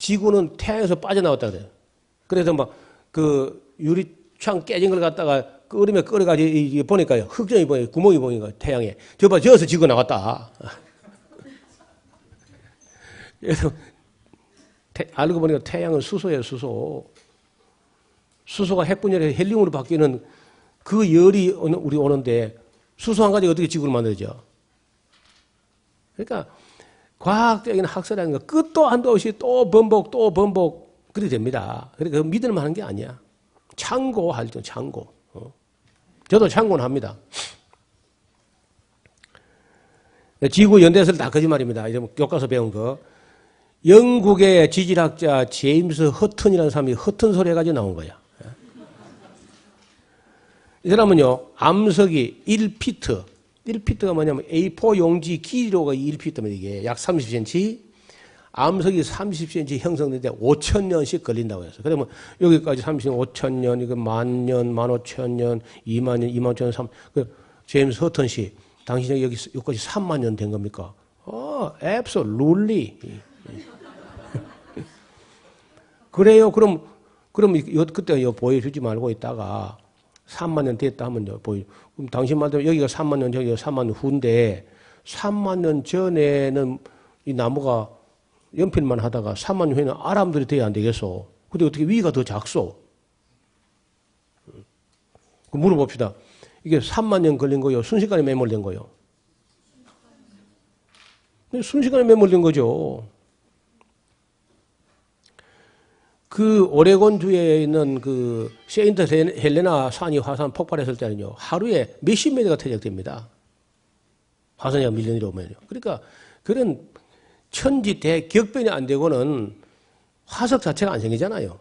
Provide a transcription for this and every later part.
지구는 태양에서 빠져나왔다 그래요. 그래서 막 그 유리창 깨진 걸 갖다가 끓이면 끓여가지고 보니까요. 흑점이 보니까 구멍이 보니까 태양에. 저봐 저어서 지구가 나왔다. 그래서 알고 보니까 태양은 수소예요. 수소. 수소가 핵분열해서 헬륨으로 바뀌는 그 열이 우리 오는데 수소 한 가지가 어떻게 지구를 만들죠? 그러니까 과학적인 학설이라는 거 끝도 한도 없이 또 번복 그렇게 됩니다. 그러니까 믿을 만한 게 아니야. 참고할죠. 참고. 저도 참고는 합니다. 지구 연대설 다 거짓말입니다. 이제 교과서 배운 거. 영국의 지질학자 제임스 허튼이라는 사람이 허튼 소리 해가지고 나온 거야. 이 사람은요, 암석이 1피트. 1피트가 뭐냐면 A4 용지 길이로가 1피트면 이게 약 30cm, 암석이 30cm 형성되는데 5,000년씩 걸린다고 했어요. 그러면 여기까지 5,000년, 이거 10,000년, 15,000년, 20,000년, 25,000년, 3, 제임스 허튼 씨, 당신이 여기까지 30,000년 된 겁니까? absolutely. 그래요. 그럼 그때 보여주지 말고 있다가 30,000년 됐다 하면요. 그럼 당신 말대로 여기가 30,000년, 저기가 30,000년 후인데 30,000년 전에는 이 나무가 연필만 하다가 30,000년 후에는 아람들이 돼야 안 되겠어. 근데 어떻게 위가 더 작소? 물어봅시다. 이게 30,000년 걸린 거요? 순식간에 매몰된 거요? 순식간에 매몰된 거죠. 그 오레곤주에 있는 그 세인트 헬레나 산이 화산 폭발했을 때는요, 하루에 몇십 미터가 퇴적됩니다. 화산이 밀려 내려오면요. 그러니까 그런 천지 대격변이 안 되고는 화석 자체가 안 생기잖아요.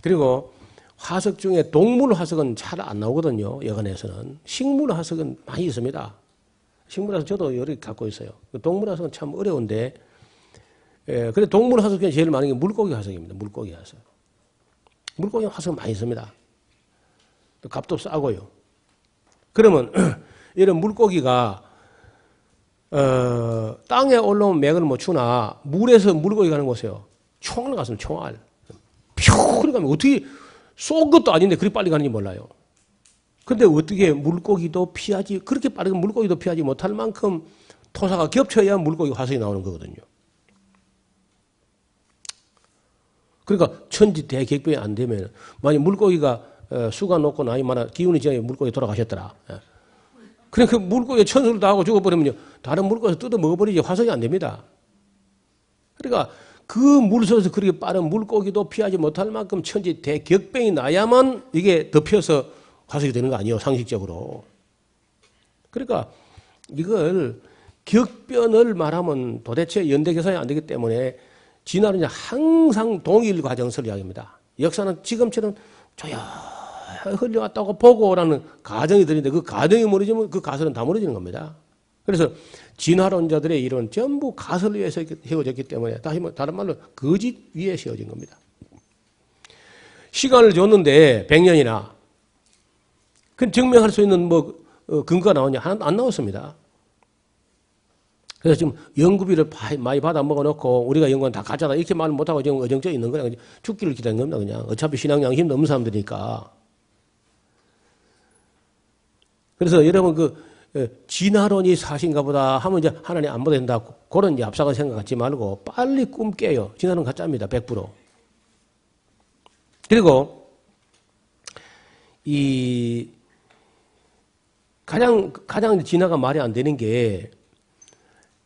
그리고 화석 중에 동물 화석은 잘 안 나오거든요. 여간에서는. 식물 화석은 많이 있습니다. 식물 화석 저도 여러 개 갖고 있어요. 동물 화석은 참 어려운데, 근데 동물 화석 중에 제일 많은 게 물고기 화석입니다. 물고기 화석. 물고기 화석은 많이 있습니다. 값도 싸고요. 그러면 이런 물고기가 땅에 올라온 맥을 못 추나 물에서 물고기 가는 곳이에요. 총알 갔으면 총알. 퓨! 그러면 어떻게 쏜 것도 아닌데 그렇게 빨리 가는지 몰라요. 근데 어떻게 물고기도 피하지, 그렇게 빠르게 물고기도 피하지 못할 만큼 토사가 겹쳐야 물고기 화석이 나오는 거거든요. 그러니까 천지 대격변이 안 되면, 만약 물고기가 수가 높고 나이 많아, 기운이 지나면 물고기 돌아가셨더라. 그러니까 그 물고기에 천수를 다 하고 죽어버리면요, 다른 물고기에서 뜯어 먹어버리지 화석이 안 됩니다. 그러니까 그 물속에서 그렇게 빠른 물고기도 피하지 못할 만큼 천지 대격변이 나야만 이게 덮여서 화석이 되는 거 아니에요, 상식적으로. 그러니까 이걸 격변을 말하면 도대체 연대 계산이 안 되기 때문에 진화는 항상 동일 과정을 이야기합니다. 역사는 지금처럼 조용히 흘려왔다고 보고라는 가정이 들리는데 그 가정이 무너지면 그 가설은 다 무너지는 겁니다. 그래서 진화론자들의 이론 전부 가설 위에서 세워졌기 때문에 다른 말로 거짓 위에 세워진 겁니다. 시간을 줬는데 100년이나 그 증명할 수 있는 근거가 나오냐? 하나도 안 나왔습니다. 그래서 지금 연구비를 많이 받아 먹어놓고 우리가 연구는 다 가짜다 이렇게 말 못하고 지금 어정쩡 있는 거야. 죽기를 기다리는 겁니다. 그냥 어차피 신앙 양심도 없는 사람들이니까. 그래서 여러분 진화론이 사실인가 보다 하면 이제 하나님 안 받아야 된다. 그런 이제 앞서간 생각 갖지 말고 빨리 꿈 깨요. 진화론 가짜입니다. 100%. 그리고 가장 진화가 말이 안 되는 게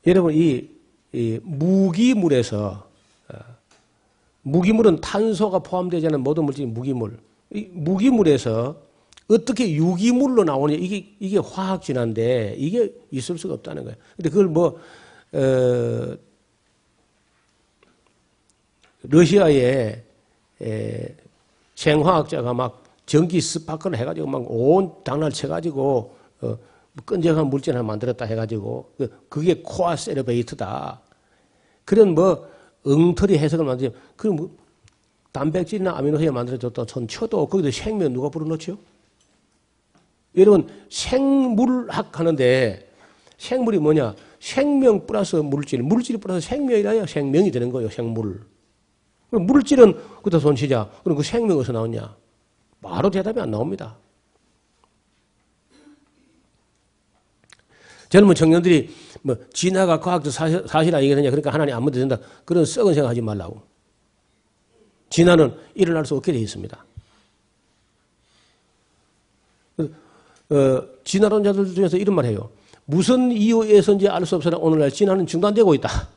여러분 이 무기물에서 무기물은 탄소가 포함되지 않은 모든 물질이 무기물. 이 무기물에서 어떻게 유기물로 나오냐 이게 화학 진화인데 이게 있을 수가 없다는 거예요. 근데 그걸 러시아의 생화학자가 막 전기 스파크를 해가지고 막 온 장난을 쳐가지고 끈적한 물질 하나 만들었다 해가지고 그게 코아셀베이트다. 그런 엉터리 해석을 만들죠. 그럼 단백질이나 아미노해에 만들어졌다 손 쳐도 거기다 생명 누가 불어넣죠? 여러분 생물학 하는데 생물이 뭐냐? 생명 플러스 물질, 물질 플러스 생명이라야 생명이 되는 거예요. 생물. 그럼 물질은 그다 손 치자. 그럼 그 생명 어디서 나오냐? 바로 대답이 안 나옵니다. 젊은 청년들이 뭐 진화가 과학적 사실 아니겠느냐, 그러니까 하나님 안 믿어야 된다, 그런 썩은 생각하지 말라고. 진화는 일어날 수 없게 되어 있습니다. 진화론자들 중에서 이런 말 해요. 무슨 이유에서인지 알 수 없으나 오늘날 진화는 중단되고 있다.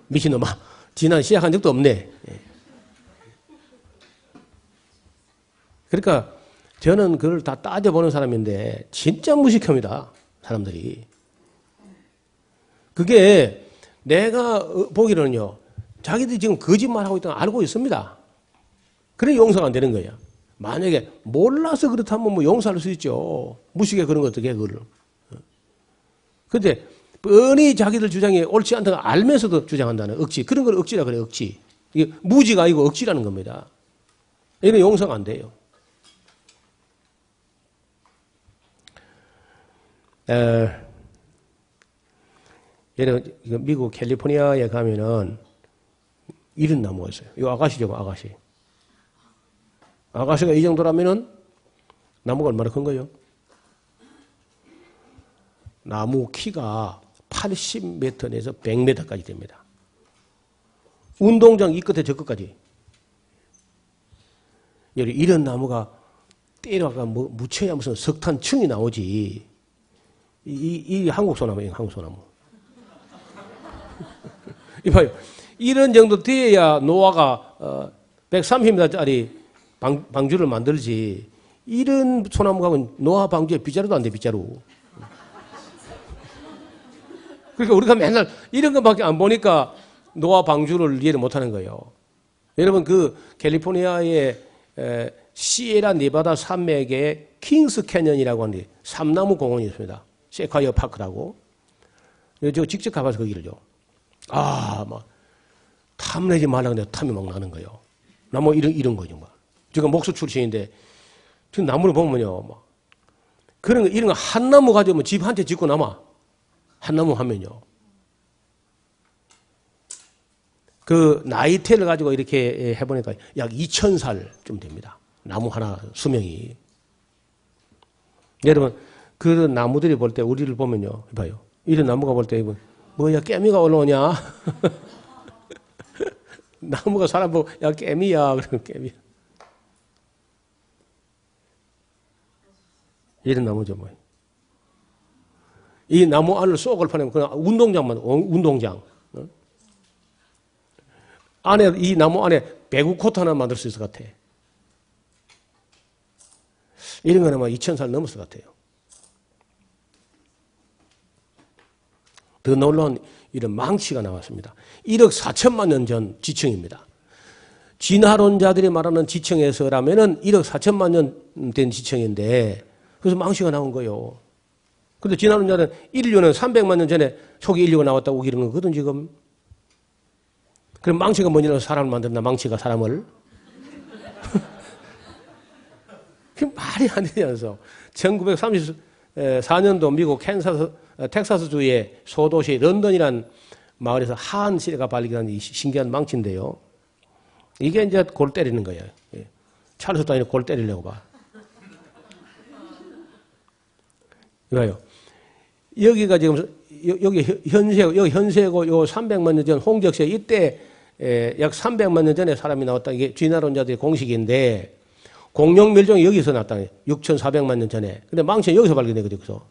미친놈아, 진화는 시작한 적도 없네. 그러니까 저는 그걸 다 따져보는 사람인데 진짜 무식합니다. 사람들이. 그게 내가 보기로는요, 자기들이 지금 거짓말하고 있다는 걸 알고 있습니다. 그래 용서가 안 되는 거예요. 만약에 몰라서 그렇다면 뭐 용서할 수 있죠. 무식해 그런 거 어떻게 해, 그거를. 근데 뻔히 자기들 주장이 옳지 않다는 걸 알면서도 주장한다는 억지. 그런 걸 억지라 그래요, 억지. 이게 무지가 아니고 억지라는 겁니다. 이건 용서가 안 돼요. 예를 미국 캘리포니아에 가면은 이런 나무가 있어요. 이 아가씨죠, 아가씨. 아가씨가 이 정도라면은 나무가 얼마나 큰 거예요? 나무 키가 80m 내서 100m까지 됩니다. 운동장 이 끝에 저 끝까지. 이런 나무가 때려가 뭐 묻혀야 무슨 석탄층이 나오지. 이 한국 소나무예요, 한국 소나무. 이봐요. 이런 정도 돼야 노아가 130m짜리 방주를 만들지. 이런 소나무하고는 노아 방주에 빗자루도 안 돼, 빗자루. 그러니까 우리가 맨날 이런 것밖에 안 보니까 노아 방주를 이해를 못하는 거예요. 여러분 그 캘리포니아의 시에라 네바다 산맥에 킹스 캐년이라고 하는 삼나무 공원이 있습니다. 세콰이어 파크라고. 저 직접 가봐서 거기를요. 막 탐내지 말라고 내가 탐이 막 나는 거예요. 나무 이런 거죠. 막. 제가 목수 출신인데 지금 나무를 보면요, 막 이런 거 한 나무 가지고 집 한 채 짓고 남아. 한 나무 하면요. 그 나이테를 가지고 이렇게 해보니까 약 2000살쯤 됩니다. 나무 하나 수명이. 여러분 그런 나무들이 볼 때 우리를 보면요, 봐요. 이런 나무가 볼 때 뭐야 깨미가 올라오냐? 나무가 사람 보고 야 깨미야, 그러면 깨미야. 이런 나무죠, 뭐. 이 나무 안을 쏙을 파내면 그냥 운동장만, 운동장. 안에, 이 나무 안에 배구 코트 하나 만들 수 있을 것 같아. 이런 거는 막 2000살 넘었을 것 같아요. 더 놀라운 이런 망치가 나왔습니다. 1억 4천만 년 전 지층입니다. 진화론자들이 말하는 지층에서라면은 1억 4천만 년 된 지층인데, 그래서 망치가 나온 거예요. 근데 진화론자는 인류는 300만 년 전에 초기 인류가 나왔다고 이러는 거거든, 지금. 그럼 망치가 뭐냐면 사람을 만들었나, 망치가 사람을? 그게 말이 안 되냐면서. 1934년도 미국 텍사스주의 소도시 런던이란 마을에서 하한 시대가 발견한 이 신기한 망치인데요. 이게 이제 골 때리는 거예요. 찰스도 아니고 골 때리려고 봐. 이거요. 여기가 지금, 여기 현세고, 요 300만 년 전 홍적세, 이때 약 300만 년 전에 사람이 나왔다. 이게 진화론자들의 공식인데, 공룡 멸종이 여기서 났다. 6,400만 년 전에. 근데 망치는 여기서 발견되거든요, 여기서.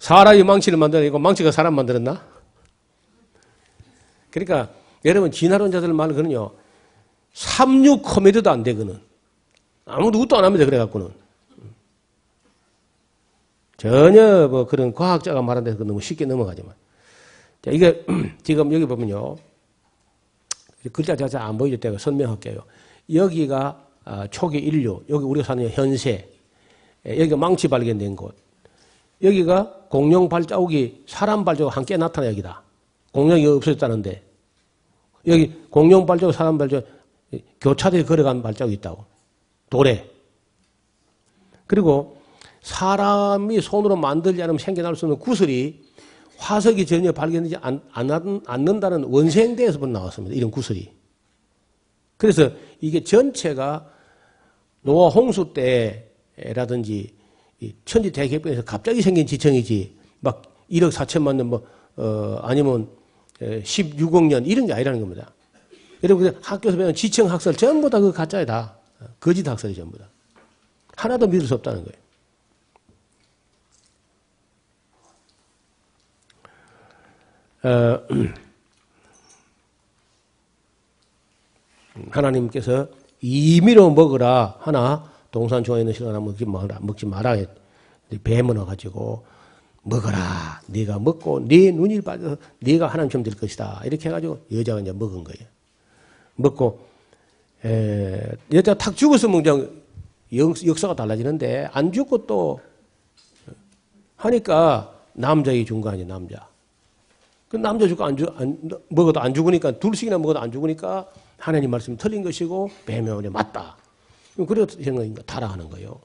사람이 망치를 만들어내고 망치가 사람 만들었나? 그러니까 여러분 진화론자들 말은 그는요, 36 코미디도 안 되거든. 아무도 웃도 안 합니다. 그래갖고는. 전혀 뭐 그런 과학자가 말한 데서 너무 쉽게 넘어가지만. 자, 이게 지금 여기 보면요. 글자 자자 안 보이죠? 제가 설명할게요. 여기가 초기 인류, 여기 우리가 사는 현세, 여기가 망치 발견된 곳, 여기가 공룡 발자국이 사람 발자국 함께 나타나 여기다. 공룡이 없어졌다는데 여기 공룡 발자국, 사람 발자국, 교차들이 걸어간 발자국이 있다고. 돌에. 그리고 사람이 손으로 만들지 않으면 생겨날 수 없는 구슬이 화석이 전혀 발견되지 않는다는 원생대에서부터 나왔습니다. 이런 구슬이. 그래서 이게 전체가 노아 홍수 때라든지 천지 대개변에서 갑자기 생긴 지층이지 막 1억 4천만 년 아니면 16억 년 이런 게 아니라는 겁니다. 여러분 학교에서 배우는 지층 학설 전부 다 그 가짜야 다. 거짓 학설이 전부 다. 하나도 믿을 수 없다는 거예요. 하나님께서 임의로 먹으라 하나 동산 중앙에 있는 실과나 먹지 마라 뱀을 넣어가지고 먹어라. 네가 먹고 네 눈이 빠져서 네가 하나님처럼 될 것이다. 이렇게 해가지고 여자가 이제 먹은 거예요. 먹고 여자가 탁 죽었으면 그냥 역사가 달라지는데 안 죽고 또 하니까 남자에게 준 거 아니에요. 남자. 그 남자 죽고 먹어도 안 죽으니까 둘씩이나 먹어도 안 죽으니까 하나님 말씀이 틀린 것이고 뱀의 말이 맞다. 그래서 생각인가 타락하는 거예요.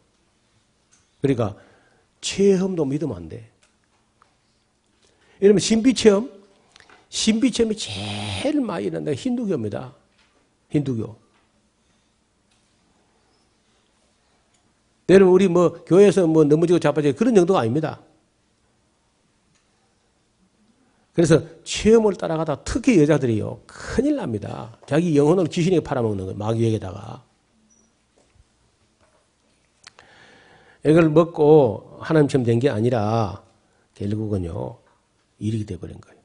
그러니까 체험도 믿으면 안 돼. 여러분 신비체험이 제일 많이 일어난다. 힌두교입니다. 힌두교. 여러분 우리 교회에서 넘어지고 자빠지고 그런 정도가 아닙니다. 그래서 체험을 따라가다 특히 여자들이요. 큰일 납니다. 자기 영혼을 귀신에게 팔아먹는 거예요. 마귀에게다가. 이걸 먹고 하나님처럼 된 게 아니라 결국은요. 이렇게 돼버린 거예요.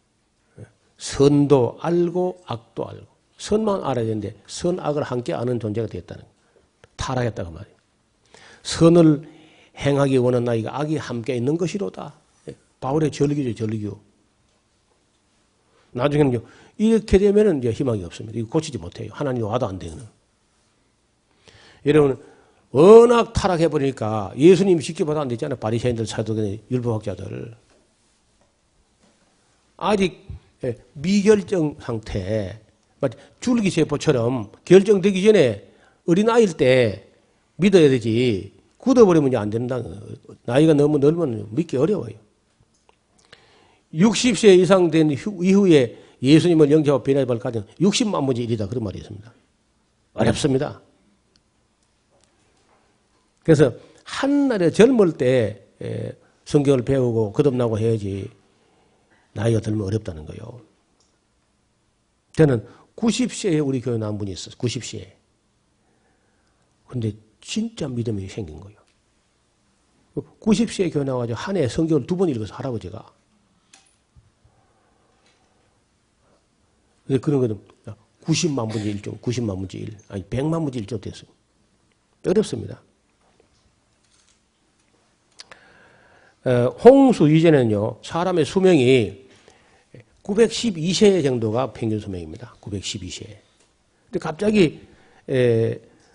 선도 알고 악도 알고. 선만 알아야 되는데 선악을 함께 아는 존재가 되었다는 거예요. 타락했다고 말이에요. 선을 행하기 원하는 나이가 악이 함께 있는 것이로다. 바울의 절기죠. 절기요. 나중에는요, 이렇게 되면은 이제 희망이 없습니다. 이거 고치지 못해요. 하나님 와도 안 되는. 여러분, 워낙 타락해버리니까 예수님이 지켜봐도 안 되잖아요. 바리새인들, 사두개인, 율법학자들. 아직 미결정 상태, 줄기세포처럼 결정되기 전에 어린아이일 때 믿어야 되지. 굳어버리면 안 된다. 나이가 너무 넓으면 믿기 어려워요. 60세 이상 된 이후에 예수님을 영접하고 변화할 가정 60만 분의 1이다. 그런 말이 있습니다. 어렵습니다. 그래서 한날에 젊을 때 성경을 배우고 거듭나고 해야지 나이가 들면 어렵다는 거예요. 저는 90세에 우리 교회 나온 분이 있었어요. 90세에. 근데 진짜 믿음이 생긴 거예요. 90세에 교회 나와가지고 한 해 성경을 2번 읽어서 할아버지가. 그런 거는 90만 분의 1조, 90만 분의 1, 아니 100만 분의 1조 됐어요. 어렵습니다. 홍수 이전에는요, 사람의 수명이 912세 정도가 평균 수명입니다. 912세. 근데 갑자기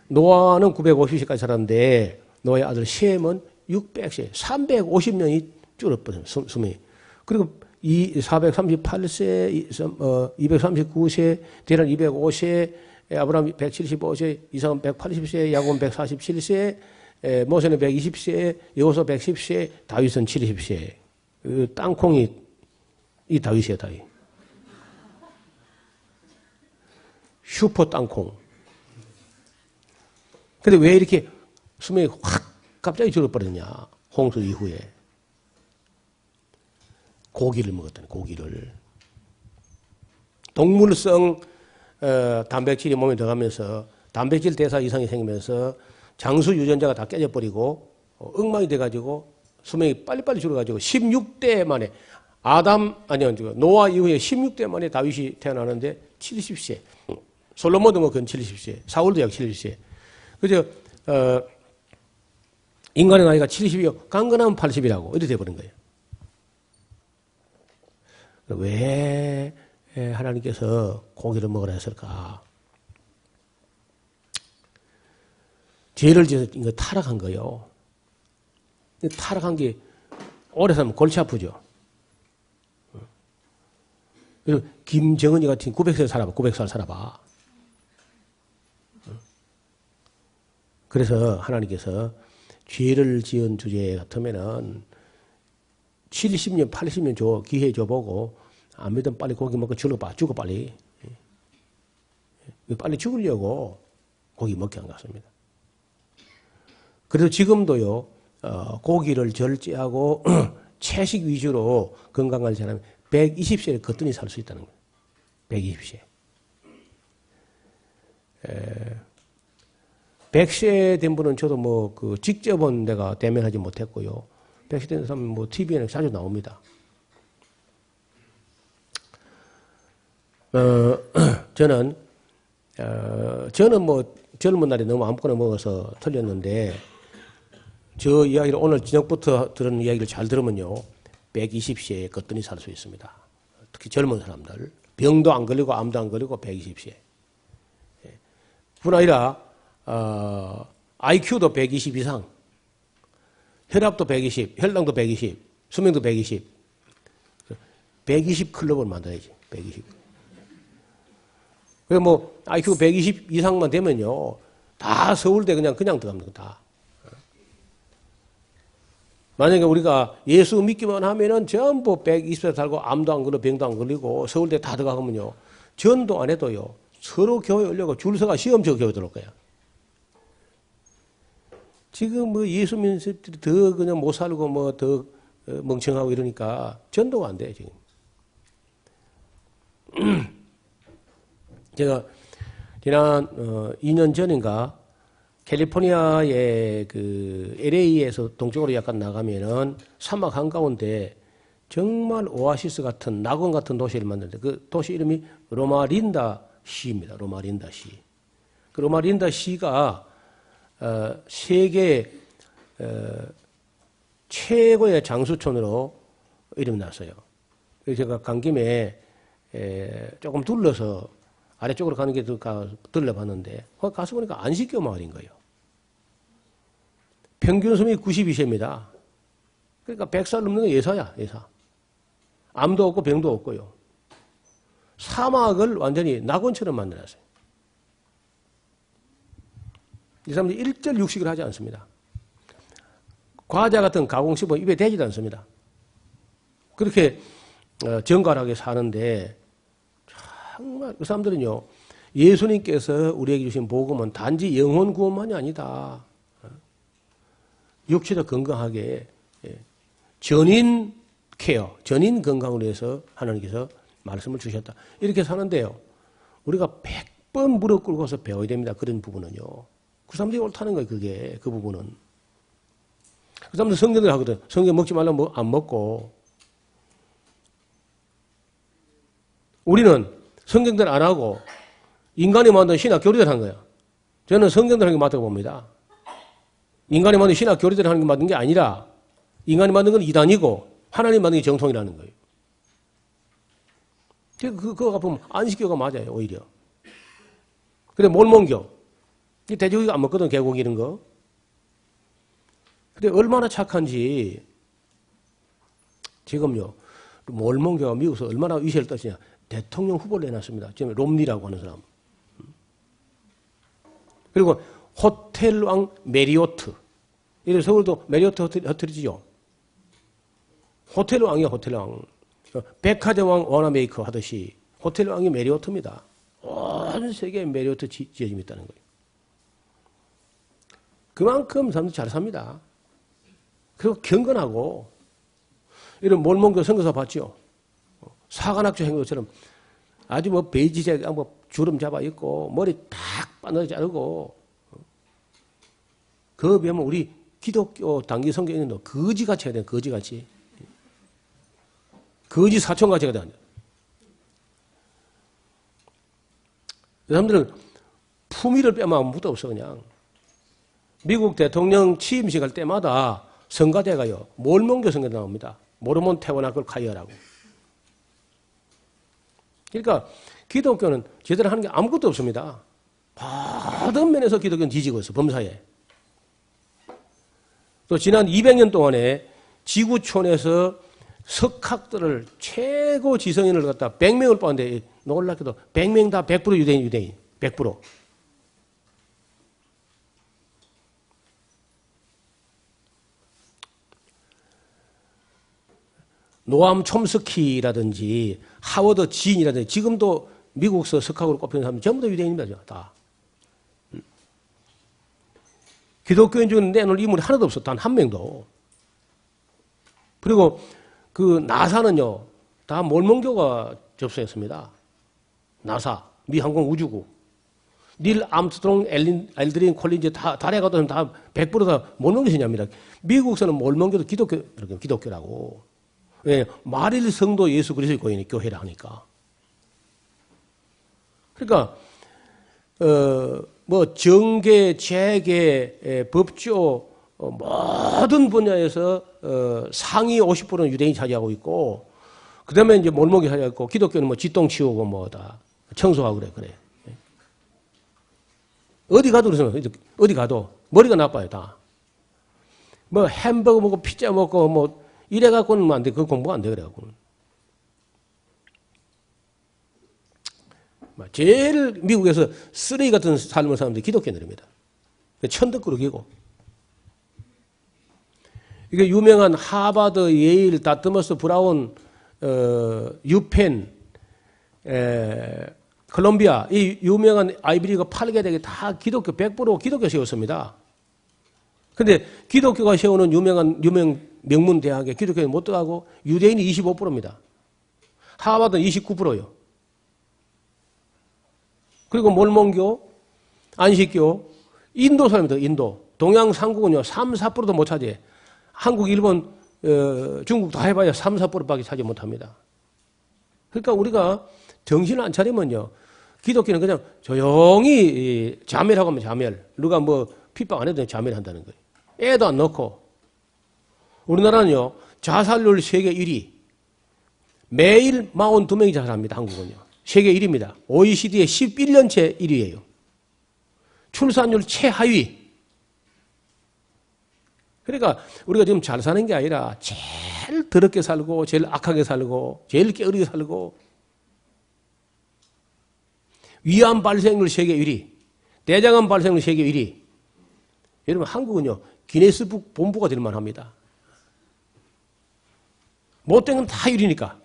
노아는 950세까지 살았는데 노아의 아들 셈은 600세, 350년이 줄어버려요. 수명이. 그리고 438세, 239세, 대란 205세, 아브라함 175세, 이삭은 180세, 야곱은 147세, 모세는 120세, 여호수아 110세, 다윗은 70세. 땅콩이 이 다윗이에요, 다윗. 슈퍼 땅콩. 근데 왜 이렇게 수명이 확 갑자기 줄어버렸냐? 홍수 이후에. 고기를 먹었다는 고기를. 동물성 단백질이 몸에 들어가면서 단백질 대사 이상이 생기면서 장수 유전자가 다 깨져버리고 엉망이 돼가지고 수명이 빨리빨리 줄어가지고 16대 만에 노아 이후에 16대 만에 다윗이 태어나는데 70세. 솔로몬도 뭐 근 70세. 사울도 약 70세. 그죠? 인간의 나이가 70이요. 강건하면 80이라고 이렇게 돼버린 거예요. 왜 하나님께서 고기를 먹으라 했을까? 죄를 지어서 이거 타락한 거예요. 타락한 게 오래 살면 골치 아프죠. 김정은이 같은 900살 살아봐. 900살 살아봐. 그래서 하나님께서 죄를 지은 주제 같으면은 70년, 80년 기회 줘보고 안 믿으면 빨리 고기 먹고 죽어 빨리. 빨리 죽으려고 고기 먹게 한 것 같습니다. 그래서 지금도요, 고기를 절제하고 채식 위주로 건강한 사람이 120세에 거뜬히 살 수 있다는 거예요. 120세. 100세 된 분은 저도 직접은 내가 대면하지 못했고요. 100세 된 사람은 TV에는 자주 나옵니다. 저는 젊은 날에 너무 아무거나 먹어서 틀렸는데, 저 이야기를 오늘 저녁부터 들은 이야기를 잘 들으면요, 120세에 거뜬히 살 수 있습니다. 특히 젊은 사람들. 병도 안 걸리고 암도 안 걸리고 120세. 뿐 아니라 IQ도 120 이상, 혈압도 120, 혈당도 120, 수명도 120. 120 클럽을 만들어야지. 120. 그래서 IQ 120 이상만 되면요, 다 서울대 그냥 들어갑니다. 다. 만약에 우리가 예수 믿기만 하면은 전부 120세 살고 암도 안 걸리고 병도 안 걸리고 서울대 다 들어가면요, 전도 안 해도요, 서로 교회 오려고 줄 서가 시험 쳐 교회 들어올 거야. 지금 예수 믿는 사람들이 더 그냥 못 살고 더 멍청하고 이러니까 전도가 안 돼, 지금. 제가 지난 2년 전인가 캘리포니아의 LA에서 동쪽으로 약간 나가면은 사막 한가운데 정말 오아시스 같은 낙원 같은 도시를 만드는데, 그 도시 이름이 로마린다 시입니다. 로마린다 시. 그 로마린다 시가 세계 최고의 장수촌으로 이름이 났어요. 그래서 제가 간 김에 조금 둘러서 아래쪽으로 가는 게 들러봤는데, 거기 가서 보니까 안식교 마을인 거예요. 평균 수명이 92세입니다. 그러니까 100살 넘는 게 예사야, 예사. 암도 없고 병도 없고요. 사막을 완전히 낙원처럼 만들었어요. 이 사람들이 일절 육식을 하지 않습니다. 과자 같은 가공식품 입에 대지도 않습니다. 그렇게 정갈하게 사는데, 정말 그 사람들은요, 예수님께서 우리에게 주신 복음은 단지 영혼 구원만이 아니다. 육체도 건강하게 전인 케어, 전인 건강을 위해서 하나님께서 말씀을 주셨다. 이렇게 사는데요, 우리가 100번 무릎 꿇고서 배워야 됩니다. 그런 부분은요. 그 사람들이 옳다는 거예요. 그 부분은. 그 사람들 성경을 하거든. 성경 먹지 말라면 안 먹고. 우리는 성경대로 안 하고 인간이 만든 신학 교리대로 한 거야. 저는 성경대로 하는 게 맞다고 봅니다. 인간이 만든 신학 교리대로 하는 게 맞는 게 아니라, 인간이 만든 건 이단이고 하나님 만든 게 정통이라는 거예요. 그거가 보면 안식교가 맞아요, 오히려. 근데 몰몬교. 이 돼지고기 안 먹거든, 개고기 이런 거. 근데 얼마나 착한지, 지금요, 몰몬교가 미국에서 얼마나 위세를 떨치냐. 대통령 후보를 내놨습니다. 지금 롬니라고 하는 사람. 그리고 호텔왕 메리오트. 이래 서울도 메리오트 호텔이지요. 호텔왕이야, 호텔왕. 백화점왕 워너메이커 하듯이 호텔왕이 메리오트입니다. 온 세계에 메리오트 지어짐이 있다는 거예요. 그만큼 사람들이 잘 삽니다. 그리고 경건하고, 이런 몰몬교 선교사 봤죠? 사관학교 행거처럼 아주 베이지색 주름 잡아 입고 머리 탁 빠르게 자르고, 그거 보면 우리 기독교 단기 성경에 있는 거지같이 해야 돼. 거지같이. 거지 사촌같이 해야 돼. 그 사람들은 품위를 빼면 아무것도 없어. 그냥 미국 대통령 취임식 할 때마다 성가대가요, 몰몬교 성가 나옵니다. 모르몬 태원학을 카이어라고. 그러니까 기독교는 제대로 하는 게 아무것도 없습니다. 모든 면에서 기독교는 뒤지고 있어, 범사에. 또 지난 200년 동안에 지구촌에서 석학들을, 최고 지성인을 갖다 100명을 뽑았는데, 놀랍게도 100명 다 100% 유대인, 100%. 노암 촘스키라든지 하워드 진이라든지 지금도 미국서 석학으로 꼽히는 사람들 전부 다 유대인입니다. 다. 기독교인 중에 내놓을 인물이 하나도 없어. 단 한 명도. 그리고 그 나사는요. 다 몰몬교가 접수했습니다. 나사, 미 항공우주국. 닐 암스트롱, 엘드린 콜린즈 다 달에 가도 다 100%다 몰몬교 신자입니다. 미국서는 몰몬교도 기독교라고. 왜? 마릴 성도 예수 그리스도의 고인이 교회라 하니까. 그러니까 뭐 정계, 재계, 법조 모든 분야에서 상위 50%는 유대인이 차지하고 있고, 그 다음에 이제 몰몬교 차지하고 있고, 기독교는 뭐 쥐똥 치우고 뭐다 청소하고 그래. 어디 가도 그러잖아요. 어디 가도 머리가 나빠요 다. 뭐 햄버거 먹고 피자 먹고 뭐 이래 갖고는 안 돼. 그 공부가 안 돼 그래 갖고는. 제일 미국에서 쓰레기 같은 삶을 사는 사람들이 기독교인들입니다. 천덕꾸러기고. 이게 유명한 하버드, 예일, 다트머스, 브라운, 유펜, 콜롬비아, 이 유명한 아이비리그 8개대가 다 기독교 100% 기독교 세웠습니다. 근데 기독교가 세우는 유명 명문 대학에 기독교인이 못 들어가고 유대인이 25%입니다. 하버드는 29%예요. 그리고 몰몬교, 안식교, 인도 사람입니다. 인도. 동양 삼국은요, 3, 4%도 못 차지해. 한국, 일본, 중국 다 해봐야 3, 4%밖에 차지 못합니다. 그러니까 우리가 정신을 안 차리면요, 기독교는 그냥 조용히 자멸하고 하면 자멸. 누가 뭐 핍박 안 해도 자멸한다는 거예요. 애도 안 넣고. 우리나라는요, 자살률 세계 1위. 매일 42명이 자살합니다. 한국은요. 세계 1위입니다. OECD의 11년째 1위예요. 출산율 최하위. 그러니까 우리가 지금 잘 사는 게 아니라 제일 더럽게 살고 제일 악하게 살고 제일 게으르게 살고 위암 발생률 세계 1위, 대장암 발생률 세계 1위. 여러분 한국은요 기네스북 본부가 될 만합니다. 못된 건 다 1위니까.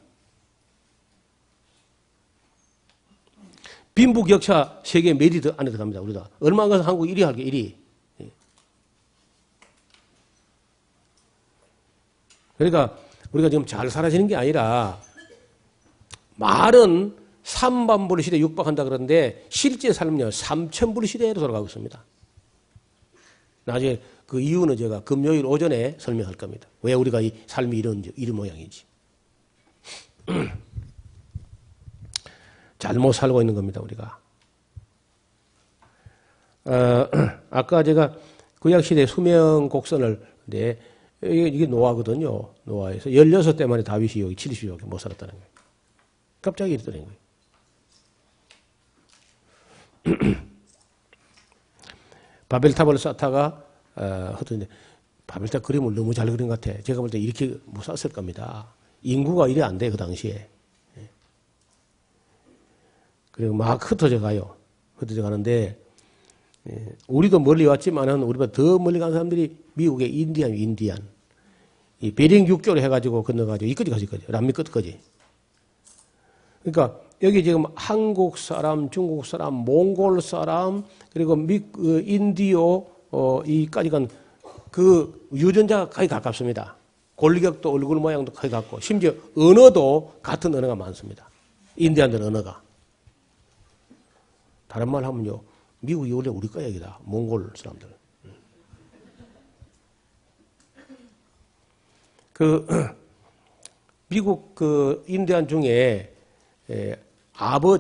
빈부격차 세계 몇 위 안에 들어갑니다. 우리가 얼마 가서 한국 1위 할게 1위. 그러니까 우리가 지금 잘 살아지는 게 아니라 말은 3만불 시대에 육박한다 그러는데 실제 삶은요 3,000불 시대로 돌아가고 있습니다. 나중에 그 이유는 제가 금요일 오전에 설명할 겁니다. 왜 우리가 이 삶이 이런 모양인지. 잘못 살고 있는 겁니다, 우리가. 아까 제가 구약시대 수명 곡선을, 네, 이게 노아거든요. 노아에서 16대 만에 다윗이 여기 70이 못 살았다는 거예요. 갑자기 이랬다는 거예요. 바벨탑을 쌓다가, 하던데, 바벨탑 그림을 너무 잘 그린 것 같아. 제가 볼 때 이렇게 못 쌌을 겁니다. 인구가 이래 안 돼, 그 당시에. 그리고 막 흩어져 가요. 흩어져 가는데, 우리도 멀리 왔지만은 우리보다 더 멀리 간 사람들이 미국의 인디안. 이 베링 육교를 해가지고 건너가지고 이까지 가서 있거든요. 남미 끝까지. 그러니까 여기 지금 한국 사람, 중국 사람, 몽골 사람, 그리고 인디오, 이까지 간 그 유전자가 거의 가깝습니다. 골격도 얼굴 모양도 거의 같고, 심지어 언어도 같은 언어가 많습니다. 인디안들 언어가. 다른 말 하면요. 미국이 원래 우리 거 얘기다. 몽골 사람들. 미국 인디안 중에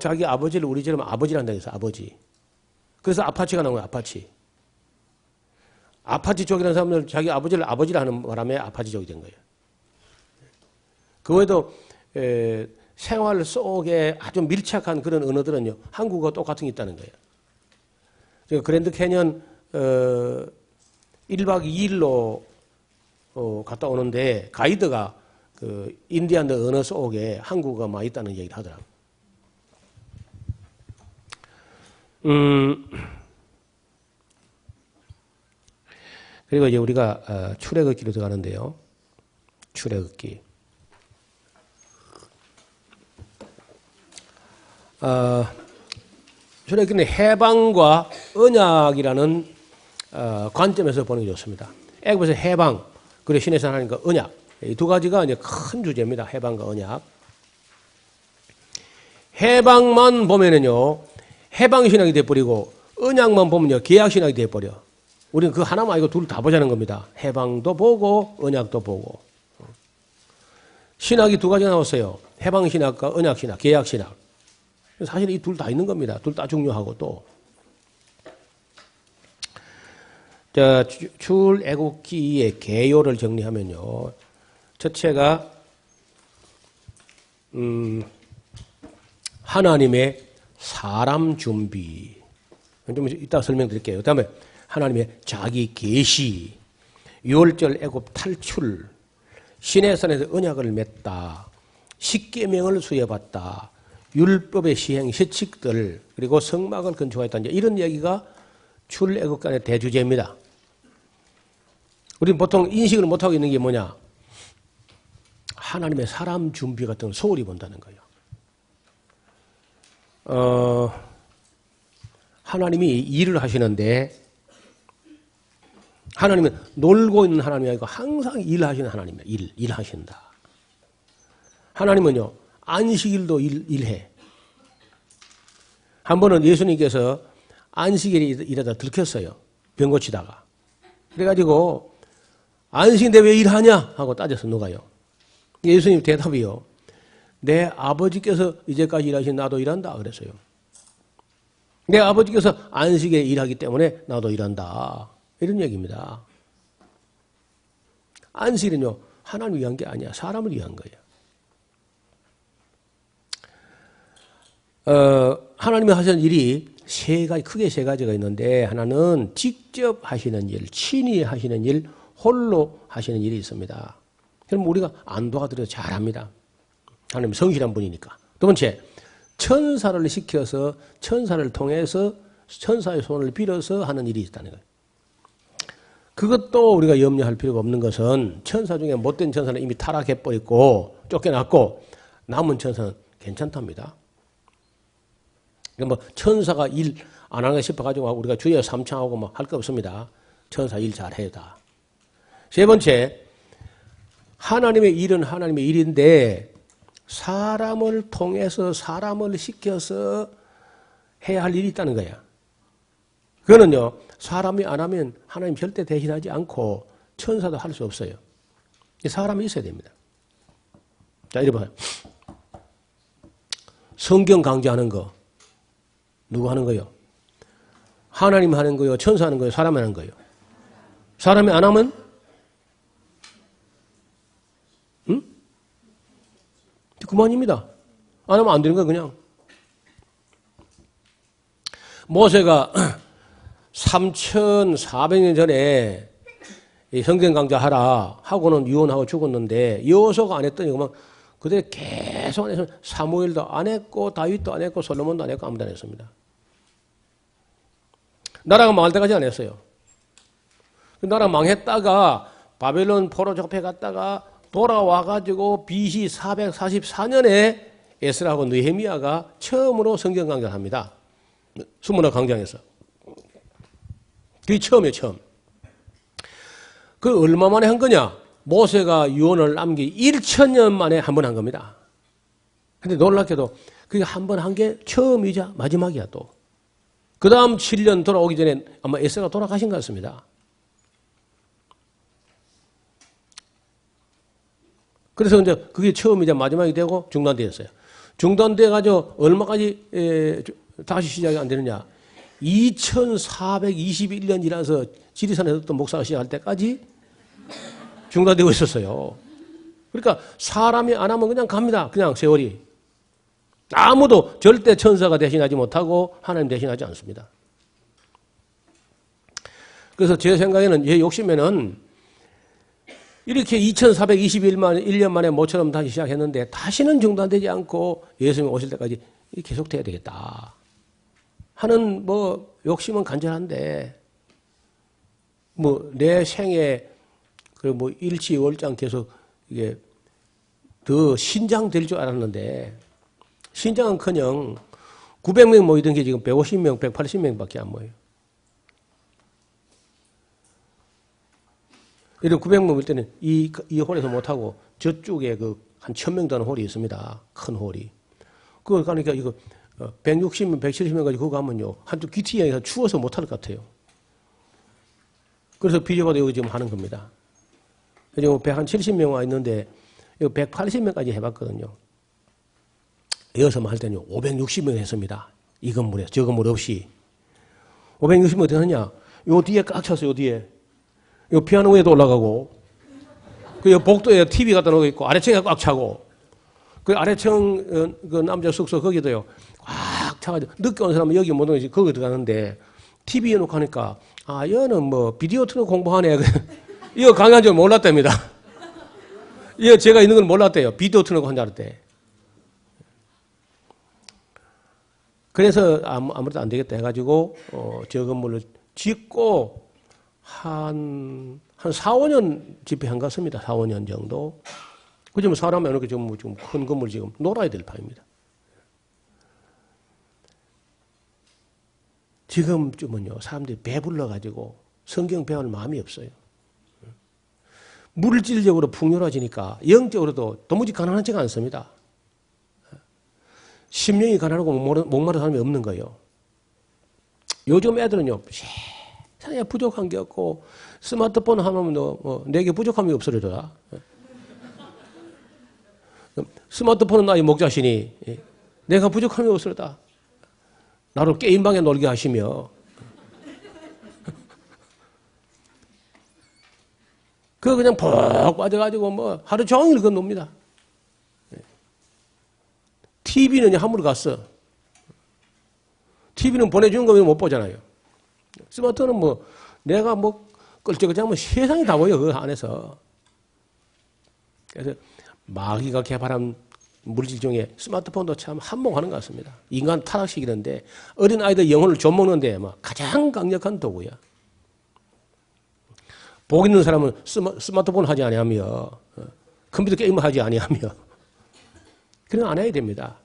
자기 아버지를 우리처럼 아버지란다 해서 아버지. 그래서 아파치가 나온 거예요. 아파치족이라는 사람들 자기 아버지를 아버지라 하는 바람에 아파치족이 된 거예요. 그 외에도 생활 속에 아주 밀착한 그런 언어들은요. 한국어 똑같은 게 있다는 거예요. 제가 그랜드 캐년 1박 2일로 갔다 오는데 가이드가 그 인디안들 언어 속에 한국어가 많이 있다는 얘기를 하더라고요. 그리고 이제 우리가 출애굽기로 들어가는데요. 출애굽기. 저는 해방과 언약이라는 관점에서 보는 게 좋습니다. 애굽에서 해방, 그리고 신에서 하나님과 언약, 이 두 가지가 이제 큰 주제입니다. 해방과 언약. 해방만 보면은요, 해방신학이 돼버리고, 언약만 보면요, 계약신학이 돼버려. 우리는 그 하나만 아니고 둘 다 보자는 겁니다. 해방도 보고, 언약도 보고. 신학이 두 가지가 나왔어요. 해방신학과 언약신학, 계약신학. 사실 이 둘 다 있는 겁니다. 둘 다 중요하고 또. 출애굽기의 개요를 정리하면요. 첫째가 하나님의 사람 준비. 좀 이따 설명드릴게요. 그 다음에 하나님의 자기 계시, 유월절 애굽 탈출, 시내산에서 언약을 맺다, 십계명을 수여받다, 율법의 시행 시칙들, 그리고 성막을 건축하였다. 이런 얘기가 출애굽간의 대주제입니다. 우리는 보통 인식을 못하고 있는 게 뭐냐? 하나님의 사람 준비 같은 걸 소홀히 본다는 거예요. 하나님이 일을 하시는데, 하나님은 놀고 있는 하나님이 아니고 항상 일하시는 하나님이에요. 일하신다. 하나님은요, 안식일도 일해. 한 번은 예수님께서 안식일에 일하다 들켰어요. 병 고치다가. 그래가지고, 안식인데 왜 일하냐? 하고 따져서 누가요? 예수님 대답이요. 내 아버지께서 이제까지 일하신 나도 일한다. 그랬어요. 내 아버지께서 안식일에 일하기 때문에 나도 일한다. 이런 얘기입니다. 안식일은요, 하나님을 위한 게 아니야. 사람을 위한 거예요. 하나님이 하시는 일이 크게 세 가지가 있는데, 하나는 직접 하시는 일, 친히 하시는 일, 홀로 하시는 일이 있습니다. 그럼 우리가 안 도와드려도 잘합니다. 하나님 성실한 분이니까. 두 번째, 천사를 시켜서 천사를 통해서 천사의 손을 빌어서 하는 일이 있다는 거예요. 그것도 우리가 염려할 필요가 없는 것은 천사 중에 못된 천사는 이미 타락해버렸고 쫓겨났고 남은 천사는 괜찮답니다. 그러니까 뭐 천사가 일 안 하는 거 싶어가지고 우리가 주여 삼창하고 뭐 할 거 없습니다. 천사 일 잘해야 다. 세 번째, 하나님의 일은 하나님의 일인데 사람을 통해서 사람을 시켜서 해야 할 일이 있다는 거야. 그거는요, 사람이 안 하면 하나님 절대 대신하지 않고 천사도 할 수 없어요. 사람이 있어야 됩니다. 자, 이리 봐요. 성경 강좌하는 거 누구 하는 거요? 하나님 하는 거요? 천사 하는 거요? 사람이 하는 거요? 사람이 안 하면? 응? 그만입니다. 안 하면 안 되는 거야, 그냥. 모세가 3,400년 전에 성경 강좌하라 하고는 유언하고 죽었는데 여호수아가 안 했더니 그만 그때 계속 안 해서 사무엘도 안 했고 다윗도 안 했고 솔로몬도 안 했고 아무도 안 했습니다. 나라가 망할 때까지 안 했어요. 나라 망했다가 바벨론 포로 잡혀갔다가 돌아와가지고 BC 444년에 에스라하고 느헤미야가 처음으로 성경 강좌를 합니다. 수문학 강장에서. 그게 처음이에요, 처음. 그 얼마 만에 한 거냐? 모세가 유언을 남기 1000년 만에 한 번 한 겁니다. 근데 놀랍게도 그게 한 번 한 게 처음이자 마지막이야, 또. 그 다음 7년 돌아오기 전에 아마 에스라가 돌아가신 것 같습니다. 그래서 이제 그게 처음이자 마지막이 되고 중단되었어요. 중단돼가지고 얼마까지 다시 시작이 안 되느냐. 2421년 지나서 지리산에서 또 목사가 시작할 때까지 중단되고 있었어요. 그러니까 사람이 안 하면 그냥 갑니다. 그냥 세월이. 아무도 절대 천사가 대신하지 못하고 하나님 대신하지 않습니다. 그래서 제 생각에는 제 욕심에는 이렇게 2421년 만에 모처럼 다시 시작했는데 다시는 중단되지 않고 예수님이 오실 때까지 계속돼야 되겠다 하는 뭐 욕심은 간절한데 뭐 내 생에 그 뭐 일치월장 계속 이게 더 신장될 줄 알았는데 신장은커녕 900명 모이던 게 지금 150명, 180명밖에 안 모여요. 이런 900명 모일 때는 이 홀에서 못하고 저쪽에 한 1000명 되는 홀이 있습니다. 큰 홀이. 그거 가니까 이거 160명, 170명까지 그거 가면요. 한쪽 귀티에서 추워서 못할 것 같아요. 그래서 비교가 되고 지금 하는 겁니다. 지금 170명 와 있는데, 이거 180명까지 해봤거든요. 여기서만 할 때는 560명 했습니다. 이 건물에, 저 건물 없이. 560명 어떻게 하느냐? 요 뒤에 꽉 찼어요, 요 뒤에. 요 피아노 위에도 올라가고, 그 복도에 TV 갖다 놓고 있고, 아래층에 꽉 차고, 그 아래층, 그 남자 숙소 거기도요, 꽉 차가지고, 늦게 온 사람은 여기 못 오지, 거기 들어가는데, TV 해놓고 하니까, 아, 얘는 뭐, 비디오 틀어 공부하네. 이거 강의한 줄 몰랐답니다. 이거 제가 있는 걸 몰랐대요. 비디오 틀어 한줄 알았대. 그래서 아무래도 안 되겠다 해가지고, 저 건물을 짓고, 한 4, 5년 집회한 것 같습니다. 4, 5년 정도. 그지만 사람이 이렇게 좀 큰 건물 지금 놀아야 될 판입니다. 지금쯤은요, 사람들이 배불러가지고 성경 배울 마음이 없어요. 물질적으로 풍요로워지니까 영적으로도 도무지 가난하지가 않습니다. 심령이 가난하고 목마른 사람이 없는 거예요. 요즘 애들은요, 세상에 부족한 게 없고, 스마트폰 하면 내게 부족함이 없으려더라. 스마트폰은 나의 목자시니, 내가 부족함이 없으려다. 나를 게임방에 놀게 하시며, 그거 그냥 푹 빠져가지고 하루 종일 그거 놉니다. TV는 함부로 갔어. TV는 보내주는 거 못 보잖아요. 스마트폰은 내가 끌적끌적하면 세상이 다 보여, 그 안에서. 그래서 마귀가 개발한 물질 중에 스마트폰도 참 한몫하는 것 같습니다. 인간 타락시키는데, 어린 아이들 영혼을 좀먹는데 가장 강력한 도구야. 복 있는 사람은 스마트폰 하지 아니하며, 컴퓨터 게임을 하지 아니하며, 그런 안 해야 됩니다.